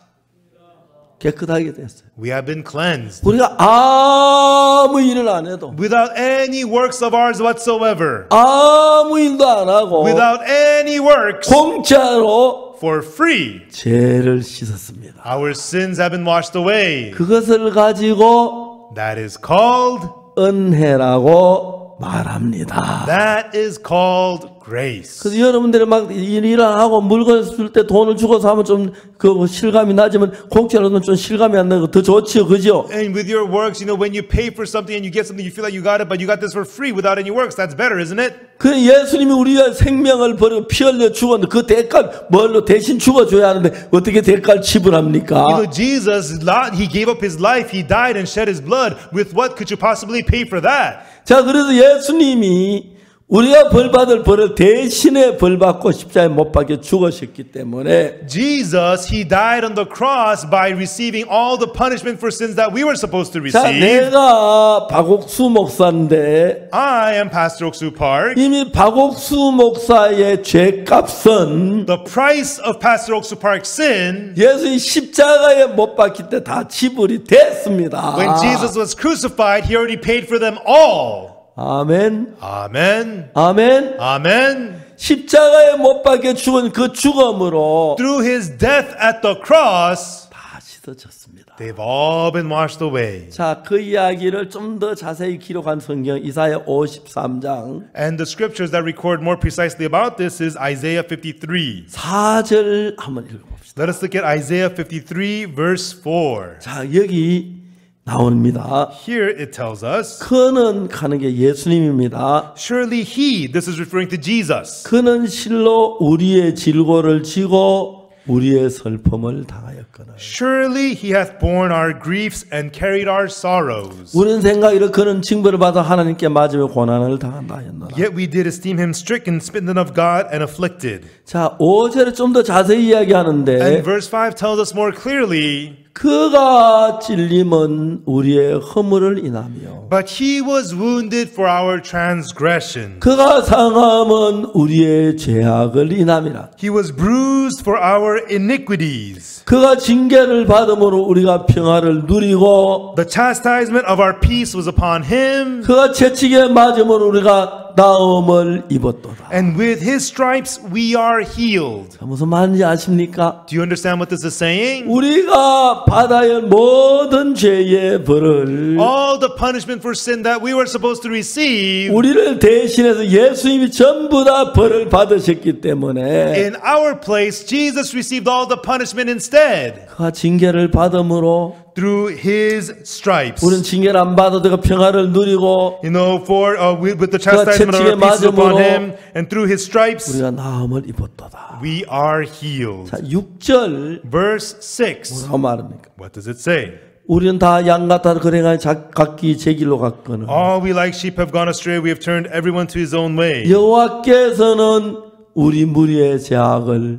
A: 깨끗하게 됐어요.
B: We have been cleansed
A: 우리가 아무 일을 안 해도
B: without any works of ours whatsoever.
A: 아무 일도 안 하고
B: Without any works,
A: 공짜로
B: for free,
A: 죄를 씻었습니다.
B: our sins have been washed away.
A: 그것을 가지고
B: That is called
A: 은혜라고 말합니다.
B: That is called grace.
A: 그래서 여러분들이 막 일을 하고 물건 쓸 때 돈을 주고서 하면 좀 그 실감이 나지만 공짜로는 좀 실감이 안 나고 더 좋지요, 그죠?
B: And with your works, you know, when you pay for something and you get something, you feel like you got it, but you got this for free without any works. That's better, isn't it?
A: 그 예수님이 우리의 생명을 버리고 피 흘려 죽었는데 그 대가 뭘로 대신 죽어줘야 하는데 어떻게 대가를 지불합니까?
B: You know, Jesus, he gave up his life, he died and shed his blood. With what could you possibly pay for that?
A: 자, 그래서 예수님이 우리가 벌받을 벌을 대신에 벌받고 십자가에 못 박혀 죽으셨기 때문에
B: Jesus, he died on the cross by receiving all the punishment for sins that we were supposed to
A: 자,
B: receive.
A: 내가 박옥수 목사인데
B: I am Pastor Oksu Park.
A: 이미 박옥수 목사의 죄값은
B: The price of Pastor Oksu Park's sin,
A: 예수의 십자가에 못 박힐 때 다 지불이 됐습니다.
B: when Jesus was crucified, he already paid for them all.
A: 아멘.
B: Amen.
A: 아멘.
B: Amen.
A: 십자가에 못 박혀 죽은 그 죽음으로
B: Through his death at the cross,
A: 다 씻어졌습니다.
B: they've all been washed away.
A: 자, 그 이야기를 좀 더 자세히 기록한 성경 이사야 53장
B: And the scriptures that record more precisely about this is Isaiah 53.
A: 4절 한번 읽어봅시다.
B: Let us look at Isaiah 53 verse 4.
A: 자, 여기 나옵니다.
B: Here it tells us,
A: 그는 가는 게 예수님입니다.
B: surely he, this is referring to Jesus,
A: 그는 실로 우리의 질고를 지고 우리의 슬픔을 당하였거늘.
B: surely he hath borne our griefs and carried our sorrows.
A: 우리는 생각이로 그는 징벌을 받아 하나님께 맞으며 고난을 당한다 하였노라.
B: Yet we did esteem him stricken, smitten of God, and afflicted.
A: 자, 5절에 좀 더 자세히 이야기하는데
B: And verse 5 tells us more clearly,
A: 그가 찔림은 우리의 허물을 인하며
B: but he was wounded for our transgression.
A: 그가 상함은 우리의 죄악을 인함이라.
B: He was bruised for our iniquities.
A: 그가 징계를 받음으로 우리가 평화를 누리고
B: The chastisement of our peace was upon him,
A: 그가 채찍에 맞음으로 우리가 나음을 입었도다.
B: and with his stripes we are healed.
A: 자, 무슨 말인지 아십니까?
B: Do you understand what this is saying?
A: 우리가 받아야 할 모든 죄의 벌을
B: All the punishment for sin that we were supposed to receive,
A: 우리를 대신해서 예수님이 전부 다 벌을 받으셨기 때문에
B: in our place, Jesus received all the punishment instead.
A: 그가 징계를 받음으로
B: Through his stripes.
A: 우리는 징계를 안 받아도 그가 평화를 누리고
B: You know, for with the chastisement of our peace upon him, and through his stripes,
A: 우리가 나음을 입었도다.
B: we are healed.
A: 자, 6절
B: Verse 6.
A: 뭐라고 말합니까?
B: What does it say?
A: 우리는 다 양 같아 그래가 각기 제 길로 갔거늘
B: All we like sheep have gone astray. We have turned everyone to his own way.
A: 여호와께서는 우리 무리의 죄악을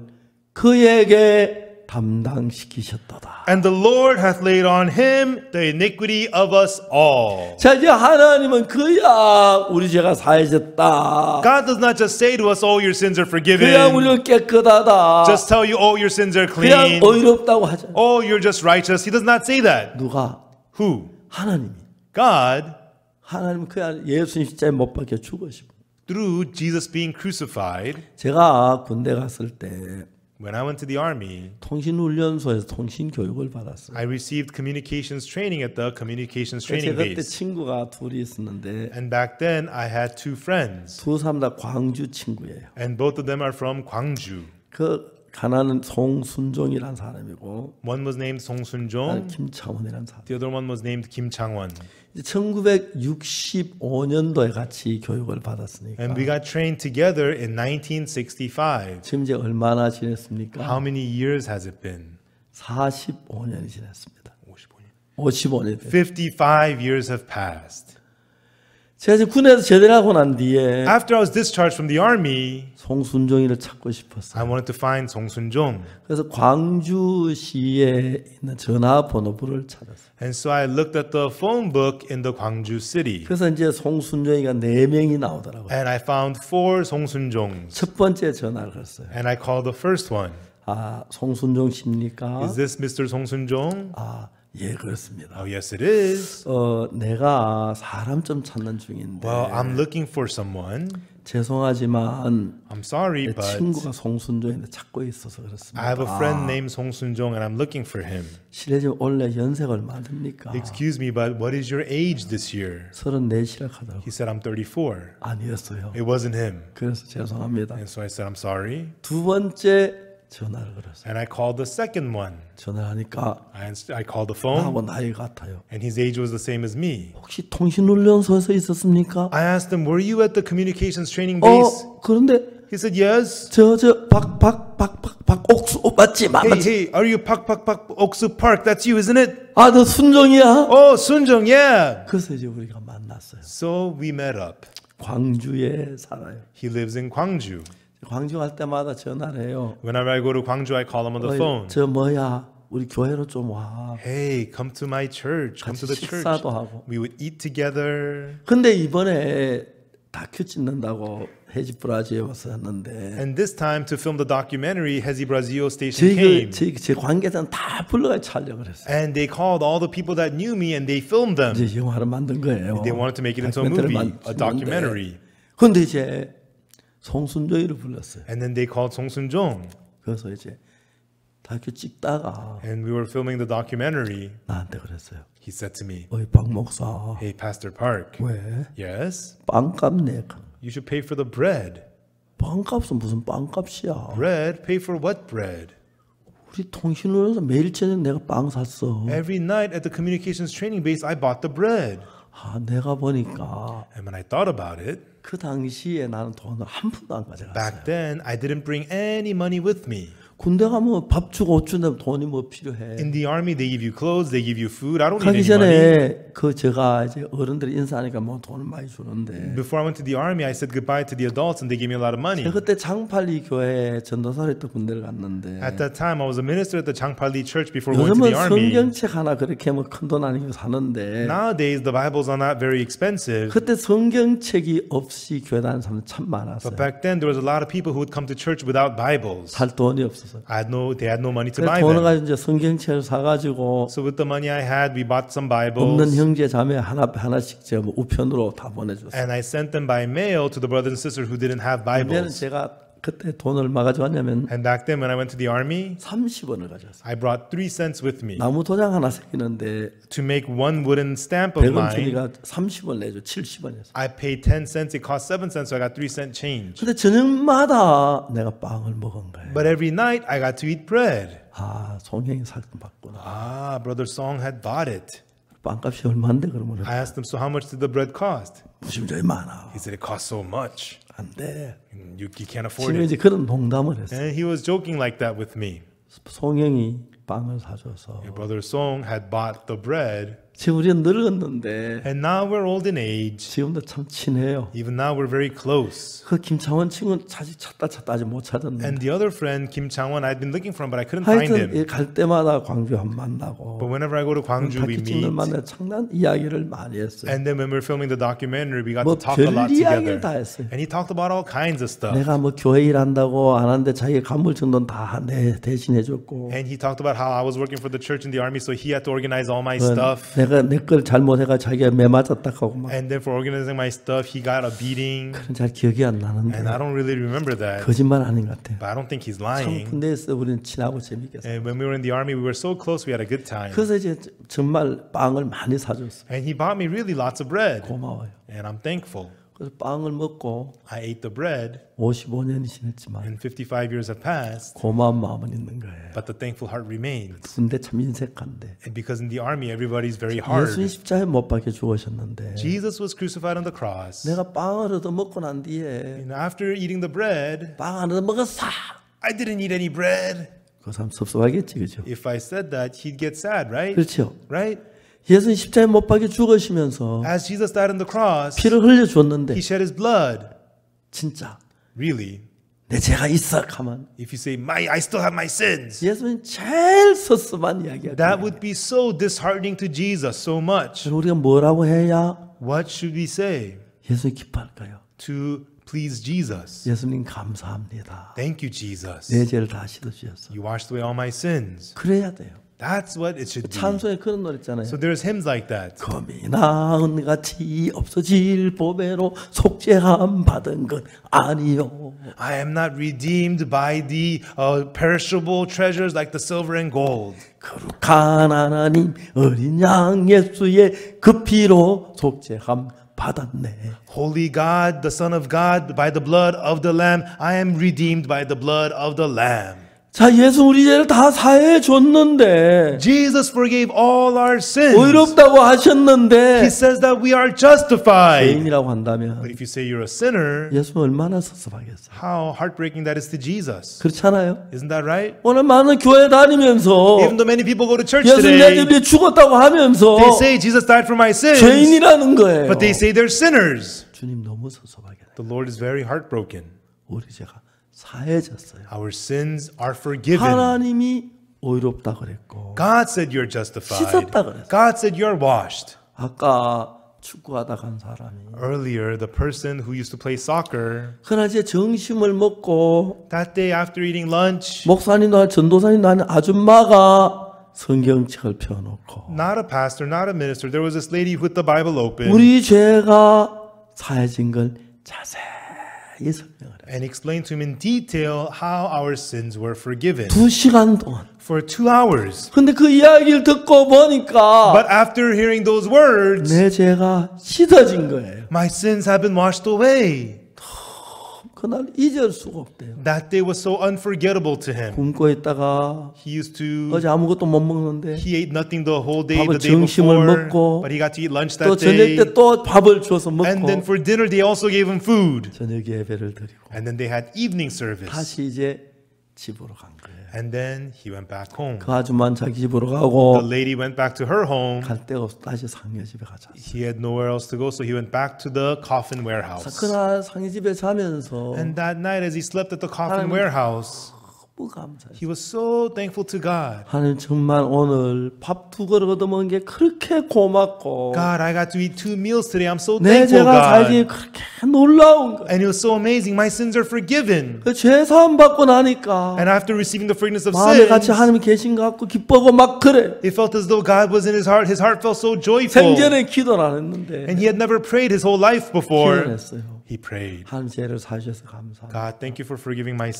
A: 그에게 담당시키셨도다.
B: And the Lord hath laid on him the iniquity of us all.
A: 자, 이제 하나님은 그야 우리 죄가 사해졌다.
B: God does not just say to us, "Oh, your sins are
A: 그야
B: forgiven."
A: 우리가 깨끗하다.
B: Just tell you, "Oh, your sins are
A: 그야
B: clean."
A: 의롭다고 하자.
B: "Oh, you're just righteous." He does not say that.
A: 누가?
B: Who?
A: 하나님이.
B: God,
A: 하나님은 그야 예수님 십자가에 못 박혀 죽으시고.
B: through Jesus being crucified.
A: 제가 군대 갔을 때
B: When I went to the army,
A: 통신훈련소에서 통신교육을 받았어요.
B: I received communications training at the communications
A: 제가
B: training
A: 그때
B: base.
A: 친구가 둘이 있었는데
B: And back then, I had two friends,
A: 두 사람 다 광주 친구예요.
B: and both of them are from Gwangju.
A: 그 하나는 송순종이라는 사람이고
B: One was named Song
A: 하나는
B: Sun-jong,
A: 김창원이라는 사람.
B: the other one was named Kim Chang-won.
A: 1965년도에 같이 교육을 받았으니까
B: And we got trained together in 1965.
A: 지금 이제 얼마나 지냈습니까?
B: How many years has it been?
A: 45년이 지났습니다.
B: 55년.
A: 55년.
B: 55 years have passed.
A: 제가 이제 군에서 제대하고 난 뒤에
B: After I was discharged from the army,
A: 송순종이를 찾고
B: I
A: 싶었어요.
B: wanted to find Song Sun-jong.
A: 그래서 광주시에 있는 전화번호부를 찾았어요.
B: And so I looked at the phone book in the Gwangju city.
A: 그래서 이제 송순종이가 4명이 나오더라고요.
B: And I found 4 Song Sun-jongs.
A: 첫 번째 전화를 걸었어요.
B: And I called the first one.
A: 아, 송순종 씨입니까?
B: Is this Mr. Song Sun-jong?
A: 아, 예, 그렇습니다.
B: Oh, yes, it is.
A: 내가 사람 좀 찾는 중인데
B: Well, I'm looking for someone.
A: 죄송하지만
B: I'm sorry,
A: 내
B: but
A: 친구가 송순종인데 찾고 있어서 그렇습니다.
B: I have a friend named Song Sun-jong and I'm looking for him.
A: 실례지만 원래 연세가 얼마 됩니까?
B: Excuse me, but what is your age this year?
A: 34시라 하더라고요.
B: He said, I'm 34.
A: 아니었어요.
B: It wasn't him.
A: 그래서 죄송합니다.
B: And so I said, I'm sorry.
A: 두 번째 전화를 걸었어요.
B: And I called the second one.
A: 전화를 하니까
B: I called the phone,
A: 나하고 나이 같아요.
B: and his age was the same as me.
A: 혹시 통신훈련소에서 있었습니까?
B: I asked him, were you at the communications training base?
A: 그런데
B: He said, yes.
A: 박옥수 맞지?
B: Hey, are you Pak Oksu Park? That's you, isn't it?
A: 아, 너 순종이야?
B: Oh, Sun-jong, yeah.
A: 그래서 이제 우리가 만났어요.
B: So we met up.
A: 광주에 살아요.
B: He lives in Gwangju.
A: 광주 갈 때마다 전화를 해요.
B: Whenever I go to Gwangju, I call him on the phone.
A: 저 뭐야? 우리 교회로 좀 와.
B: Hey, come to my church. Come to the church.
A: 식사도 하고.
B: We would eat together.
A: 근데 이번에 다큐 찍는다고 해지 브라지에 왔었는데
B: And this time to film the documentary, Hezi Brazil station came.
A: 제 관계자는 다 불러가 촬영을 했어요.
B: And they called all the people that knew me and they filmed them.
A: 이제 영화를 만든 거예요.
B: They wanted to make it into a
A: 다큐멘터리를
B: movie, a documentary.
A: 근데 이제 송순종이를 불렀어요.
B: And then they called Song Sun-jong.
A: 그래서 이제 다큐 찍다가
B: And we were filming the documentary.
A: 나한테 그랬어요.
B: He said to me,
A: 어이 박 목사,
B: hey, Pastor Park.
A: 왜
B: Yes?
A: 빵값 내가?
B: You should pay for the bread.
A: 빵값은 무슨 빵값이야?
B: Bread? Pay for what bread?
A: 우리 통신원에서 매일 저녁 내가 빵 샀어.
B: Every night at the communications training base, I bought the bread.
A: 아, 내가 보니까
B: And when I thought about it,
A: 그 당시에 나는 돈을 한 푼도 안 가져갔어요.
B: back then, I didn't bring any money with me.
A: 군대 가면 밥 주고 옷 주는데 돈이 뭐 필요해.
B: In the army, they give you clothes, they give you food. I don't need
A: 가기
B: any money.
A: 전에 그 제가 이제 어른들이 인사하니까 뭐 돈을 많이 주는데
B: Before I went to the army, I said goodbye to the adults and they gave me a lot of money.
A: 제가 그때 장팔리 교회에 전도사로 했던 군대를 갔는데
B: At that time, I was a minister at the Changpali church before going to
A: 요즘은
B: the army.
A: 성경책 하나 그렇게 뭐 큰 돈 아니고 사는데
B: Nowadays, the Bibles are not very expensive.
A: 그때 성경책이 없이 교회 다니는 사람 참 많았어요.
B: But back then, there was a lot of people who would come to church without Bibles.
A: 살 돈이 없어서.
B: They had no money to
A: 그래서
B: buy
A: 돈을
B: them.
A: 가지고 이제 성경책을 사가지고
B: So with the money I had, we bought some
A: 없는
B: Bibles.
A: 형제 자매 하나씩 제가 뭐 우편으로 다 보내줬어요.
B: And I sent them by mail to the brothers and sisters who didn't have
A: 그때는
B: Bibles.
A: 제가 그때 돈을 얼마 가져왔냐면
B: And back then, when I went to the army,
A: 30원을 가져왔어요.
B: I brought 3 cents with me.
A: 나무 도장 하나 새기는데
B: To make one wooden stamp of
A: 100원
B: mine,
A: 주니까 30원 내줘. 70원이었어.
B: I paid 10 cents. It cost 7 cents, so I got 3 cent change.
A: 근데 저녁마다 내가 빵을 먹은 거예요.
B: But every night, I got to eat bread.
A: 아, 송형이 살좀 받구나.
B: Ah, Brother Song had bought it.
A: 빵값이 얼마인데 그러면
B: I asked him, so how much did the bread cost?
A: 무심장이 많아.
B: He said, it costs so much.
A: 안 돼.
B: You can't afford
A: 지금
B: it.
A: 이제 그런 농담을 했어.
B: And he was joking like that with me.
A: 송형이 빵을 사줘서
B: Your brother Song had bought the bread.
A: 지금 우리는 늙었는데
B: And now we're old in age.
A: 지금도 참 친해요.
B: Even now we're very close.
A: 그 김창원 친구는 자주 찾다 아직 못 찾았는데
B: And the other friend, Kim Chang-won, I'd been looking for him, but I couldn't find
A: 하여튼
B: him.
A: 갈 때마다 광주 한 만나고
B: But whenever I go to Gwangju, we
A: 다큐 찍는
B: meet.
A: 만나 장난 이야기를 많이 했어요.
B: And then when we were filming the documentary, we got
A: 뭐
B: to talk a
A: 별
B: lot
A: 이야기를
B: together.
A: 다 했어요.
B: And he talked about all kinds of stuff.
A: 내가 뭐 교회 일한다고 안 하는데 자기가 간물 정도는 다 내 대신해 줬고
B: And he talked about how I was working for the church in the army, so he had to organize all my stuff.
A: 내가 내 걸 잘못해가 자기가 매 맞았다 하고 막
B: And then for organizing my stuff, he got a beating.
A: 그런 잘 기억이 안 나는데
B: And I don't really remember that.
A: 거짓말 아닌 것 같아요.
B: But I don't think he's
A: 참
B: lying.
A: 군대에서 우리는 친하고 재밌게 살았어요.
B: And when we were in the army, we were so close, we had a good time.
A: 그래서 이제 정말 빵을 많이 사줬어요.
B: And he bought me really lots of bread.
A: 고마워요.
B: And I'm thankful.
A: 그래서 빵을 먹고
B: I ate the bread,
A: 55년이 지났지만
B: and 55 years have passed,
A: 고마운 마음은 있는 거예요.
B: but the thankful heart remains.
A: 군대 참 인색한데
B: And because in the army, everybody's very hard.
A: 예수님 십자가에 못 박혀 죽으셨는데
B: Jesus was crucified on the cross.
A: 내가 빵을 얻어 먹고 난 뒤에
B: And after eating the bread,
A: 빵 안 얻어 먹었어.
B: I didn't eat any bread.
A: 그 사람 섭섭하겠지, 그죠?
B: If I said that, he'd get sad, right?
A: 그렇죠.
B: Right?
A: 예수님 십자가에 못 박혀 죽으시면서
B: As Jesus died on the cross,
A: 피를 흘려 줬는데
B: he shed his blood.
A: 진짜
B: Really?
A: 내 죄가 있어 가만
B: If you say, I still have my sins,
A: 예수님 제일 섭섭한 이야기야.
B: that would be so disheartening to Jesus so much.
A: 우리가 뭐라고 해야
B: What should we say
A: 예수님 기뻐할까요?
B: to please Jesus.
A: 예수님 감사합니다.
B: Thank you, Jesus.
A: 내 죄를 다 씻어주셨어.
B: You washed away all my sins.
A: 그래야 돼요.
B: That's what it should be.
A: 찬송에 그런 노래 있잖아요.
B: So there's hymns like that.
A: 검이 나은 같이 없어질 보배로 속죄함 받은 것 아니요.
B: I am not redeemed by the perishable treasures like the silver and gold.
A: 거룩한 하나님 어린 양 예수의 그 피로 속죄함 받았네.
B: Holy God, the Son of God, by the blood of the Lamb, I am redeemed by the blood of the Lamb.
A: 자, 예수 우리 죄를 다 사해 줬는데
B: Jesus forgave all our sins.
A: 의롭다고
B: He
A: 하셨는데
B: says that we are justified.
A: 죄인이라고 한다면
B: But if you say you're a sinner,
A: 예수 얼마나 섭섭하겠어요.
B: how heartbreaking that is to Jesus.
A: 그렇잖아요.
B: Isn't that right?
A: 오늘 많은 교회 다니면서
B: Even though many people go to church
A: 예수 내
B: today,
A: 죄 죽었다고 하면서
B: they say Jesus died for my sins,
A: 죄인이라는 거예요.
B: but they say they're sinners.
A: 주님 너무 섭섭하게
B: The Lord is very heartbroken.
A: 우리 죄가 사해졌어요.
B: Our sins are forgiven.
A: 하나님이 의롭다 그랬고
B: God said you're justified.
A: 씻었다 그랬어요.
B: God said you're washed.
A: 아까 축구하다 간 사람이
B: Earlier, the person who used to play soccer,
A: 그날째 점심을 먹고
B: that day after eating lunch,
A: 목사님도 전도사님도 하는 아줌마가 성경책을 펴놓고
B: not a pastor, not a minister, there was this lady with the Bible open
A: 우리 죄가 사해진 걸 자세히 설명을 해요.
B: and explained to him in detail how our sins were forgiven
A: 2시간 동안.
B: for 2 hours.
A: 근데 그 이야기를 듣고 보니까
B: But after hearing those words,
A: 내 죄가 씻어진 거예요.
B: my sins have been washed away.
A: 그날 잊을 수가 없대요.
B: That day was so unforgettable to him.
A: 굶고 있다가
B: He used to,
A: 어제 아무것도 못 먹는데
B: he ate nothing the whole day,
A: 밥을
B: the day
A: 점심을
B: before,
A: 먹고
B: but he got to eat lunch
A: 또
B: that day.
A: 저녁 때 또 밥을 주어서
B: And then
A: 먹고
B: for dinner, they also gave him food.
A: 저녁 예배를 드리고
B: And then they had evening service.
A: 다시 이제 집으로 간 거예요.
B: And then he went back home.
A: 그 아줌마는 자기 집으로
B: The
A: 가고
B: lady went back to her home.
A: 갈 데가 없어 다시 상녀 집에 가자.
B: He had nowhere else to go, so he went back to the coffin warehouse.
A: 그날 상녀 집에 자면서
B: And that night, as he slept at the coffin
A: 하나님-
B: warehouse,
A: 너무 감사해요.
B: he was so thankful to God.
A: 하나님 정말 오늘 밥 2그릇 얻어먹은 게 그렇게 고맙고
B: God, I got to eat 2 meals today. I'm so
A: 내
B: thankful,
A: 죄가 살기
B: God.
A: 그렇게 놀라운 거예요.
B: And it was so amazing. My sins are forgiven.
A: 그 죄 사함 받고 나니까
B: And after receiving the forgiveness of
A: 마음에 같이
B: sins,
A: 하나님이 계신 것 같고 기뻐하고 막 그래.
B: it felt as though God was in his heart. His heart felt so joyful.
A: 생전에 기도를 안 했는데
B: And he had never prayed his whole life
A: 기도를
B: before.
A: 했어요.
B: He prayed.
A: 하나님 죄를 사주셔서 감사합니다.
B: God, thank you for forgiving my
A: 내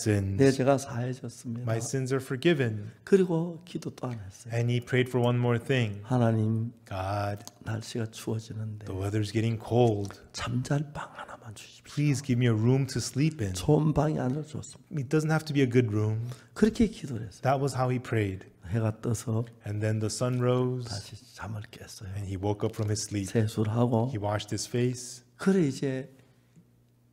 B: sins.
A: 죄가 사해졌습니다.
B: My sins are forgiven.
A: 그리고 기도 또 안 했어요.
B: And he prayed for one more thing.
A: 하나님
B: God,
A: 날씨가 추워지는데
B: the weather's getting cold.
A: 잠잘 방 하나만 주십시오.
B: Please give me a room to sleep in.
A: 좋은 방이 아니라 좋습니다.
B: It doesn't have to be a good room.
A: 그렇게 기도를 했어요.
B: That was how he prayed.
A: 해가 떠서
B: And then the sun rose
A: 다시 잠을 깼어요.
B: and he woke up from his sleep.
A: 세수를 하고
B: He washed his face
A: 그래 이제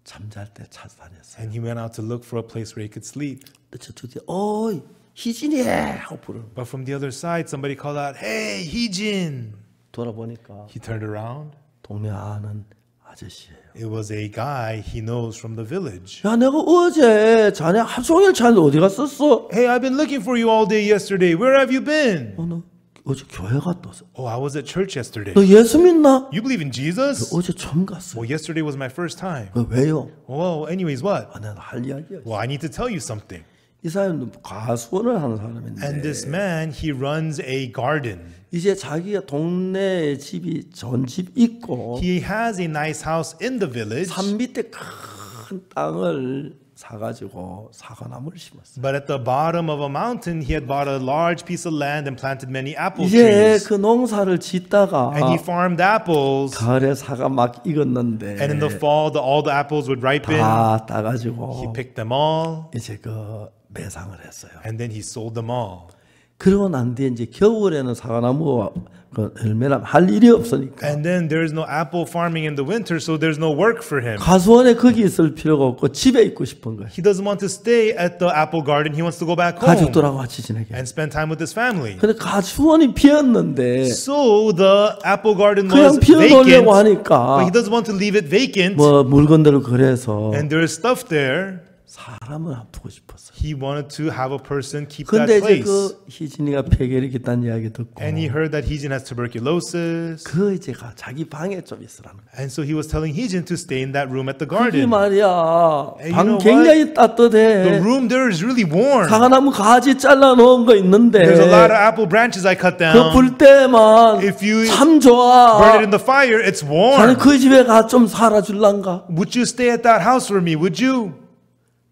A: 잠잘 때 찾아다녔어요.
B: and he went out to look for a place where he could sleep.
A: 저쪽에 어이 희진이 하고 부르는
B: But from the other side, somebody called out, "Hey, Heejin!"
A: 돌아보니까
B: He turned around.
A: 동네 아는 아저씨예요.
B: It was a guy he knows from the village.
A: 야 내가 어제 자네 하루 종일 찾는데 어디 갔었어?
B: Hey, I've been looking for you all day yesterday. Where have you been?
A: 너 어제 교회 갔다 왔어.
B: Oh, I was at church yesterday.
A: 너 예수 믿나?
B: You believe in Jesus?
A: 어제 처음 갔어.
B: Well, yesterday was my first time.
A: 왜요?
B: Well, anyways, what?
A: 아, 내가 할 이야기야.
B: Well, I need to tell you something.
A: 이 사람은 가수원을 하는
B: And
A: 사람인데
B: this man, he runs a garden.
A: 이제 자기가 동네에 집이 전집 있고
B: He has a nice house in the village,
A: 산 밑에 큰 땅을 사가지고 사과나무를 심었어요.
B: but at the bottom of a mountain, he had bought a large piece of land and planted many apple
A: 이제
B: trees.
A: 그 농사를 짓다가
B: And he farmed apples.
A: 가을에 사과 막 익었는데
B: And in the fall, all the apples would ripen.
A: 다
B: He
A: 따가지고
B: picked them all,
A: 이제 그 매상을 했어요.
B: and then he sold them all.
A: 그러고 난 뒤에 이제 겨울에는 사과나무가 그 열매나 할 일이 없으니까
B: And then there's no apple farming in the winter, so there's no work for him.
A: 가수원에 거기 있을 필요가 없고 집에 있고 싶은 거예요.
B: He doesn't want to stay at the apple garden. He wants to go back home
A: 가족들하고 같이 지내게.
B: and spend time with his family.
A: 근데 가수원이 비었는데
B: So the apple garden
A: 그냥
B: was
A: 비워놓으려고
B: vacant,
A: 하니까
B: but he doesn't want to leave it vacant.
A: 뭐 물건들을 그래서
B: And there is stuff there.
A: 사람을 아프고 싶었어요.
B: He wanted to have a person keep
A: 근데
B: that
A: 이제
B: place.
A: 그 희진이가 폐결이 있다는 이야기 듣고
B: And he heard that Heejin has tuberculosis.
A: 그 이제 자기 방에 좀 있으라는 거예요.
B: And so he was telling Heejin to stay in that room at the
A: 그게
B: garden.
A: 말이야.
B: And you
A: 방
B: know
A: 굉장히
B: The
A: 따뜻해.
B: room there is really warm.
A: 사과나무 가지 잘라 놓은 거 있는데
B: There's a lot of apple branches I cut
A: 그
B: down.
A: 불 때만
B: If you
A: 참
B: burn
A: 좋아.
B: it in the fire, it's
A: 자네
B: warm.
A: 그 집에 가 좀 살아줄란가?
B: Would you stay at that house for me? Would you?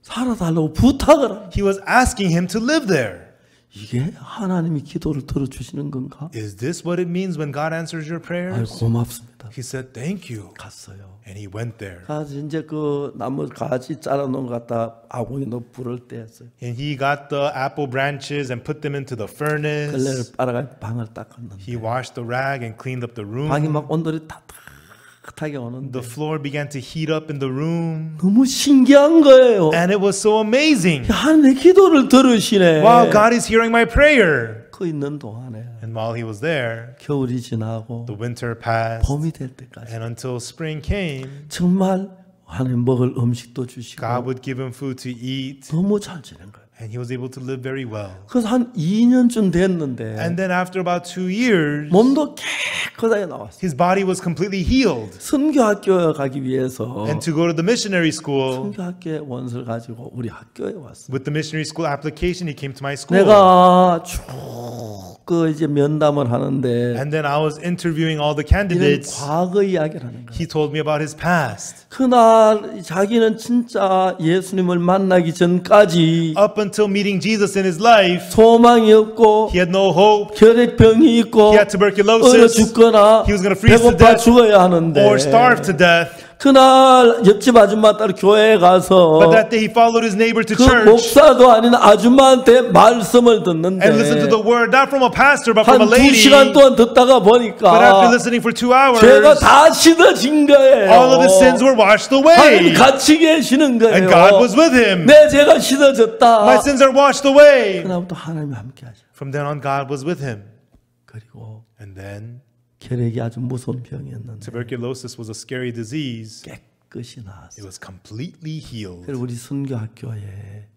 A: 살아달라고 부탁을 하.
B: He was asking him to live there.
A: 이게 하나님이 기도를 들어주시는 건가?
B: Is this what it means when God answers
A: 아유,
B: your prayers?
A: 고맙습니다.
B: He said, thank you.
A: 갔어요.
B: And he went there.
A: 가서 이제 그 나무 가지 잘라놓은 거 갖다 아궁이 넣어 불을 떼었어요.
B: And he got the apple branches and put them into the
A: 걸레를
B: furnace.
A: 빨아가 방을 닦았는데
B: He washed the rag and cleaned up the
A: 방이
B: room.
A: 막 온돌이 따뜻하게 오는데
B: The floor began to heat up in the room.
A: 너무 신기한 거예요.
B: And it was so amazing.
A: 하나님의 기도를 들으시네.
B: Wow, God is hearing my prayer.
A: 그 있는 동안에
B: And while he was there,
A: 겨울이 지나고
B: the winter passed.
A: 봄이 될 때까지
B: And until spring came,
A: 정말 하나님 먹을 음식도 주시고
B: God would give him food to eat.
A: 너무 잘 지낸 거예요.
B: And he was able to live very well.
A: 그래서 한 2년쯤 됐는데
B: And then after about 2 years,
A: 몸도 깨끗하게 나왔어요.
B: his body was completely healed.
A: 선교학교에 가기 위해서
B: And to go to the missionary school,
A: 선교학교에 원서를 가지고 우리 학교에 왔어요.
B: with the missionary school application, he came to my school.
A: 내가 쭉 그 이제 면담을 하는데
B: And then I was interviewing all the
A: 이런
B: candidates.
A: 과거 이야기를 하는 거예요.
B: He told me about his past.
A: 그날 자기는 진짜 예수님을 만나기 전까지
B: Up until meeting Jesus in his life,
A: 소망이 없고
B: he had no hope.
A: 혈액병이 있고
B: He had
A: 얼어
B: tuberculosis
A: 죽거나
B: He was gonna freeze to
A: 배고파
B: death
A: 죽어야 하는데
B: or starve to death.
A: 그날 옆집 아줌마 따라 교회에 가서
B: But that day he followed his neighbor to
A: 그
B: church
A: 목사도 아닌 아줌마한테 말씀을 듣는데
B: and listened to the word, not from a pastor, but from a
A: 한
B: lady.
A: 2시간 동안 듣다가
B: But
A: 보니까
B: after listening for 2 hours,
A: 죄가 다 씻어진 거예요.
B: all of his sins were washed
A: 하나님
B: away.
A: 같이 계시는 거예요.
B: And God was with him.
A: 내 죄가 씻어졌다.
B: My sins are washed away.
A: 그다음부터 하나님이 함께 하셔.
B: From then on, God was with him.
A: 그리고
B: And then
A: 혈액이 아주 무서운 병이었는데
B: tuberculosis was a scary disease.
A: 깨끗이 나았어요.
B: It was completely healed.
A: 그리고 우리 선교학교에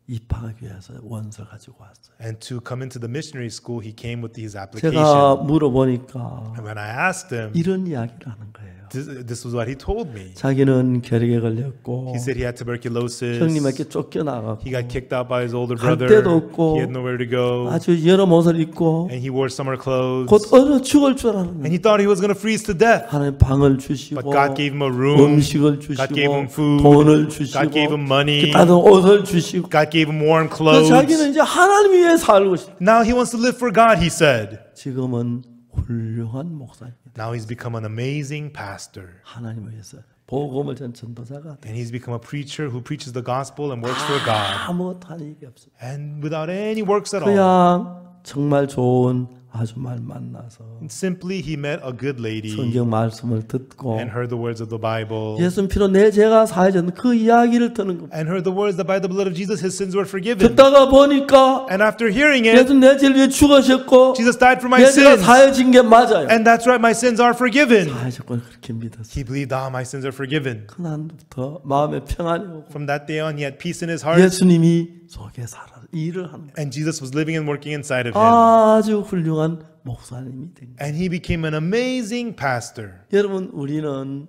A: 입학하기 위해서 원서 가지고 왔어요.
B: And to come into the missionary school, he came with his
A: 제가
B: application.
A: 물어보니까
B: And when I asked him,
A: 이런 이야기를 하는 거예요.
B: this was what he told me.
A: 자기는 혈액에 걸렸고
B: He said he had tuberculosis.
A: 형님에게 쫓겨나갔고
B: He got kicked out by his older
A: 갈
B: brother.
A: 데도 없고
B: He had nowhere to go.
A: 아주 여러 옷을 입고
B: And he wore summer clothes.
A: 곧 얼어 죽을 줄 알았는데
B: And he thought he was going to freeze to death.
A: 하나님 방을 주시고
B: But God gave him a room.
A: 음식을
B: God gave him
A: 주시고
B: food.
A: 돈을
B: God gave
A: 주시고
B: him money.
A: 따뜻한 옷을 주시고
B: God gave him warm
A: 그래서
B: clothes.
A: 자기는 이제 하나님 위해 살고 싶어.
B: Now he wants to live for God, he said.
A: 지금은 훌륭한 목사입니다.
B: Now he's become an amazing pastor.
A: 하나님을 위해서 복음을 전 전도자가 돼.
B: And he's become a preacher who preaches the gospel and works for God.
A: 아무것도 하는 일이 없어.
B: And without any works at all.
A: 그냥 정말 좋은 아줌마를 만나서
B: Simply he met a good lady
A: 성경 말씀을 듣고
B: and heard the words of the Bible.
A: 예수님 피로 내 죄가 사해졌는 그 이야기를 듣는 겁니다.
B: And heard the words that by the blood of Jesus his sins were forgiven.
A: 듣다가 보니까
B: And after hearing it,
A: 예수님 내 죄를 위해 죽으셨고
B: Jesus died for my
A: 내 죄가
B: sins.
A: 사해진 게 맞아요.
B: And that's right, my sins are forgiven.
A: 사해졌구나 그렇게 믿었어요.
B: He believed, my sins are forgiven.
A: 그날부터 마음에 평안이 오고
B: From that day on, he had peace in his heart.
A: 예수님이 속에 살아 일을 하는 거예요.
B: And Jesus was living and working inside of him.
A: 아주 훌륭한 목사님이 된 거예요.
B: And he became an amazing pastor.
A: 여러분 우리는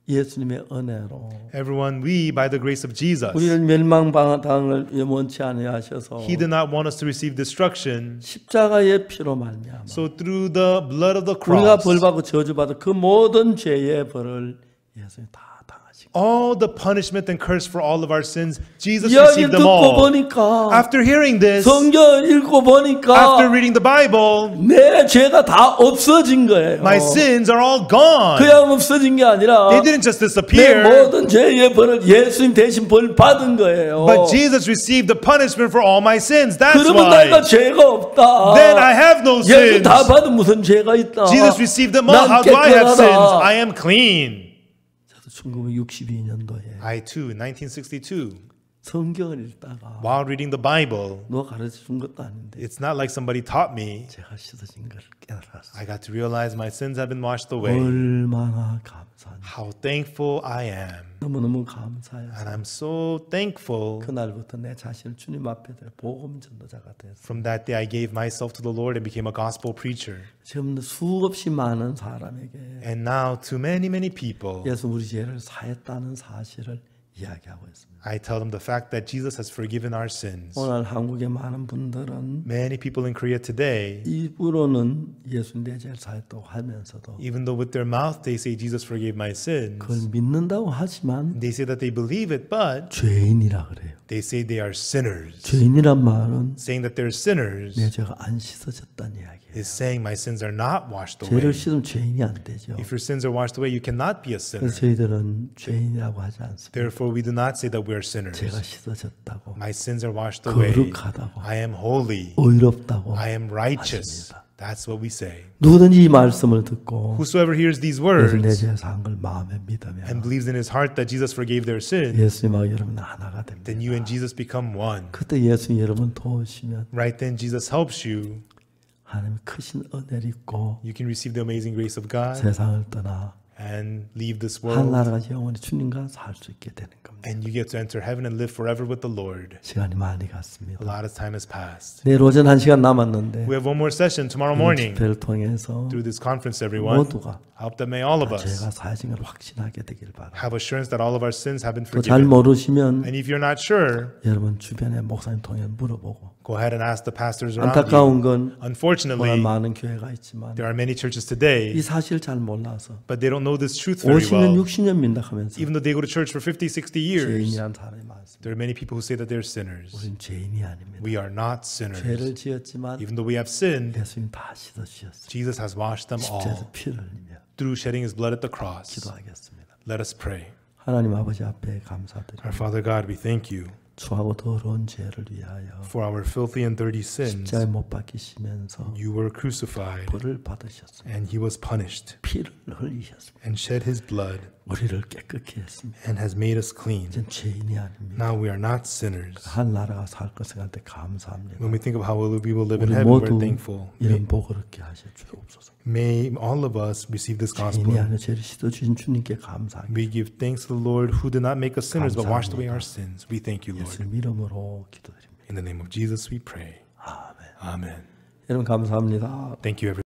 A: 예수님의 은혜로
B: Everyone, we, by the grace of Jesus,
A: 우리를 멸망당을 원치 아니하셔서
B: he did not want us to receive destruction.
A: 십자가의 피로 말미암아
B: So through the blood of the
A: 우리가
B: cross,
A: 벌받고 저주받은 그 모든 죄의 벌을 예수님이 다 당하시고
B: all the punishment and curse for all of our sins, Jesus
A: 이야기
B: received them
A: 듣고
B: all.
A: 보니까
B: After hearing this,
A: 성경 읽고 보니까
B: after reading the Bible,
A: 내 죄가 다 없어진 거예요.
B: my sins are all gone.
A: 그냥 없어진 게 아니라
B: They didn't just
A: 내
B: disappear,
A: 모든 죄의 벌을 예수님 대신 벌 받은 거예요.
B: but Jesus received the punishment for all my sins. That's
A: 그러면 내가
B: why.
A: 죄가 없다.
B: Then I have no
A: 예수
B: sins.
A: 다 받은 무슨 죄가 있다.
B: Jesus received them all.
A: 난
B: How do I have sins?
A: 깨끗하다.
B: I am clean.
A: 저도 1962년도에
B: I too, in 1962,
A: 성경을 읽다가
B: While reading the Bible,
A: 누가 가르쳐 준 것도 아닌데
B: it's not like somebody taught me.
A: 제가 씻어진 걸 깨달았어요.
B: I got to realize my sins have been washed away.
A: 얼마나 감사한지.
B: How thankful I am.
A: 너무너무 감사해서
B: And I'm so thankful.
A: 그날부터 내 자신을 주님 앞에 대 복음 전도자가 됐어요.
B: From that day, I gave myself to the Lord and became a gospel preacher.
A: 지금 수없이 많은 사람에게
B: And now, to many, many people,
A: 예수 우리 죄를 사했다는 사실을 이야기하고 있습니다.
B: I tell them the fact that Jesus has forgiven our sins.
A: 오늘 한국의 많은 분들은
B: Many people in Korea today,
A: 입으로는 예수 내 죄를 사했다고 하면서도
B: even though with their mouth they say Jesus forgave my sins,
A: 그걸 믿는다고 하지만
B: they say that they believe it, but
A: 죄인이라 그래요.
B: they say they are sinners.
A: 죄인이란 말은
B: Saying that they're sinners
A: 내 죄가 안 씻어졌다는 이야기예요.
B: is saying my sins are not washed
A: 죄를
B: away.
A: 씻으면 죄인이 안 되죠.
B: If your sins are washed away, you cannot be a sinner.
A: 그래서 저희들은 죄인이라고 하지 않습니다.
B: Therefore, we do not say that we are sinners.
A: 죄가 씻어졌다고,
B: My sins are washed away.
A: 거룩하다고,
B: I am holy.
A: 의롭다고
B: I am righteous.
A: 하십니다.
B: That's what we say.
A: 누구든지 이 말씀을 듣고
B: Whosoever hears these
A: 예수 내
B: words
A: 죄 사한 걸 마음에 믿으면
B: and believes in his heart that Jesus forgave their sins,
A: 예수님하고 여러분 하나가 됩니다.
B: then you and Jesus become one.
A: 그때 예수님 여러분 도우시면
B: Right then, Jesus helps you.
A: 하나님 크신 은혜를 입고
B: You can receive the amazing grace of God
A: 세상을 떠나
B: and leave this
A: 한
B: world,
A: 나라가 영원히 주님과 살 수 있게 되는 겁니다.
B: and you get to enter heaven and live forever with the Lord.
A: 시간이 많이
B: A
A: 갔습니다.
B: lot of time has passed.
A: 내일 오전 1시간 남았는데
B: We have one more session tomorrow
A: 이
B: morning
A: 집회를 통해서
B: through this conference, everyone.
A: 모두가
B: I hope that may all of us
A: 죄가 사해진 걸 확신하게 되길 바랍니다.
B: have assurance that all of our sins have been
A: 또 잘
B: forgiven.
A: 모르시면
B: And if you're not sure,
A: 여러분 주변에 목사님 통해 물어보고
B: go ahead and ask the pastors around
A: 안타까운
B: you.
A: 건 오늘
B: Unfortunately,
A: 많은 교회가 있지만
B: there are many churches
A: 이
B: today,
A: 사실을 잘 몰라서
B: but they don't know this truth very
A: 50년,
B: well.
A: 60년 민다하면서
B: Even though they go to church for 50, 60 years,
A: 죄인이란 사람이 많습니다.
B: there are many people who say that they're sinners.
A: 우리는 죄인이 아닙니다.
B: We are not sinners.
A: 죄를 지었지만
B: Even though we have sinned,
A: 예수님 다 씻어주셨어요.
B: Jesus has washed them
A: 십자에서
B: all
A: 피를 흘리며
B: through shedding his blood at the cross.
A: 기도하겠습니다.
B: Let us pray.
A: 하나님 아버지 앞에 감사드립니다.
B: Our Father God, we thank you
A: 추하고 더러운 죄를 위하여
B: for our filthy and dirty sins.
A: 십자에 못 박히시면서
B: You were crucified
A: 벌을 받으셨습니다.
B: and he was punished
A: 피를 흘리셨습니다.
B: and shed his blood
A: 우리를 깨끗게 했습니다.
B: and has made us clean.
A: 이젠 죄인이 아닙니다.
B: Now we are not sinners.
A: 한 나라가 살 것을 할 때 감사합니다.
B: When we think of how we will live in
A: 우리
B: heaven,
A: 모두
B: we're thankful.
A: 이런 복을 얻게 하실 주옵소서.
B: May all of us receive this
A: 죄인이
B: gospel.
A: 아니라 죄를 씻어주신 주님께 감사합니다.
B: We give thanks to the Lord who did not make us sinners but washed away our sins. We thank you, Lord.
A: 예수님 이름으로 기도드립니다.
B: In the name of Jesus we pray.
A: 아멘.
B: Amen.
A: 여러분 감사합니다.
B: Thank you, everyone.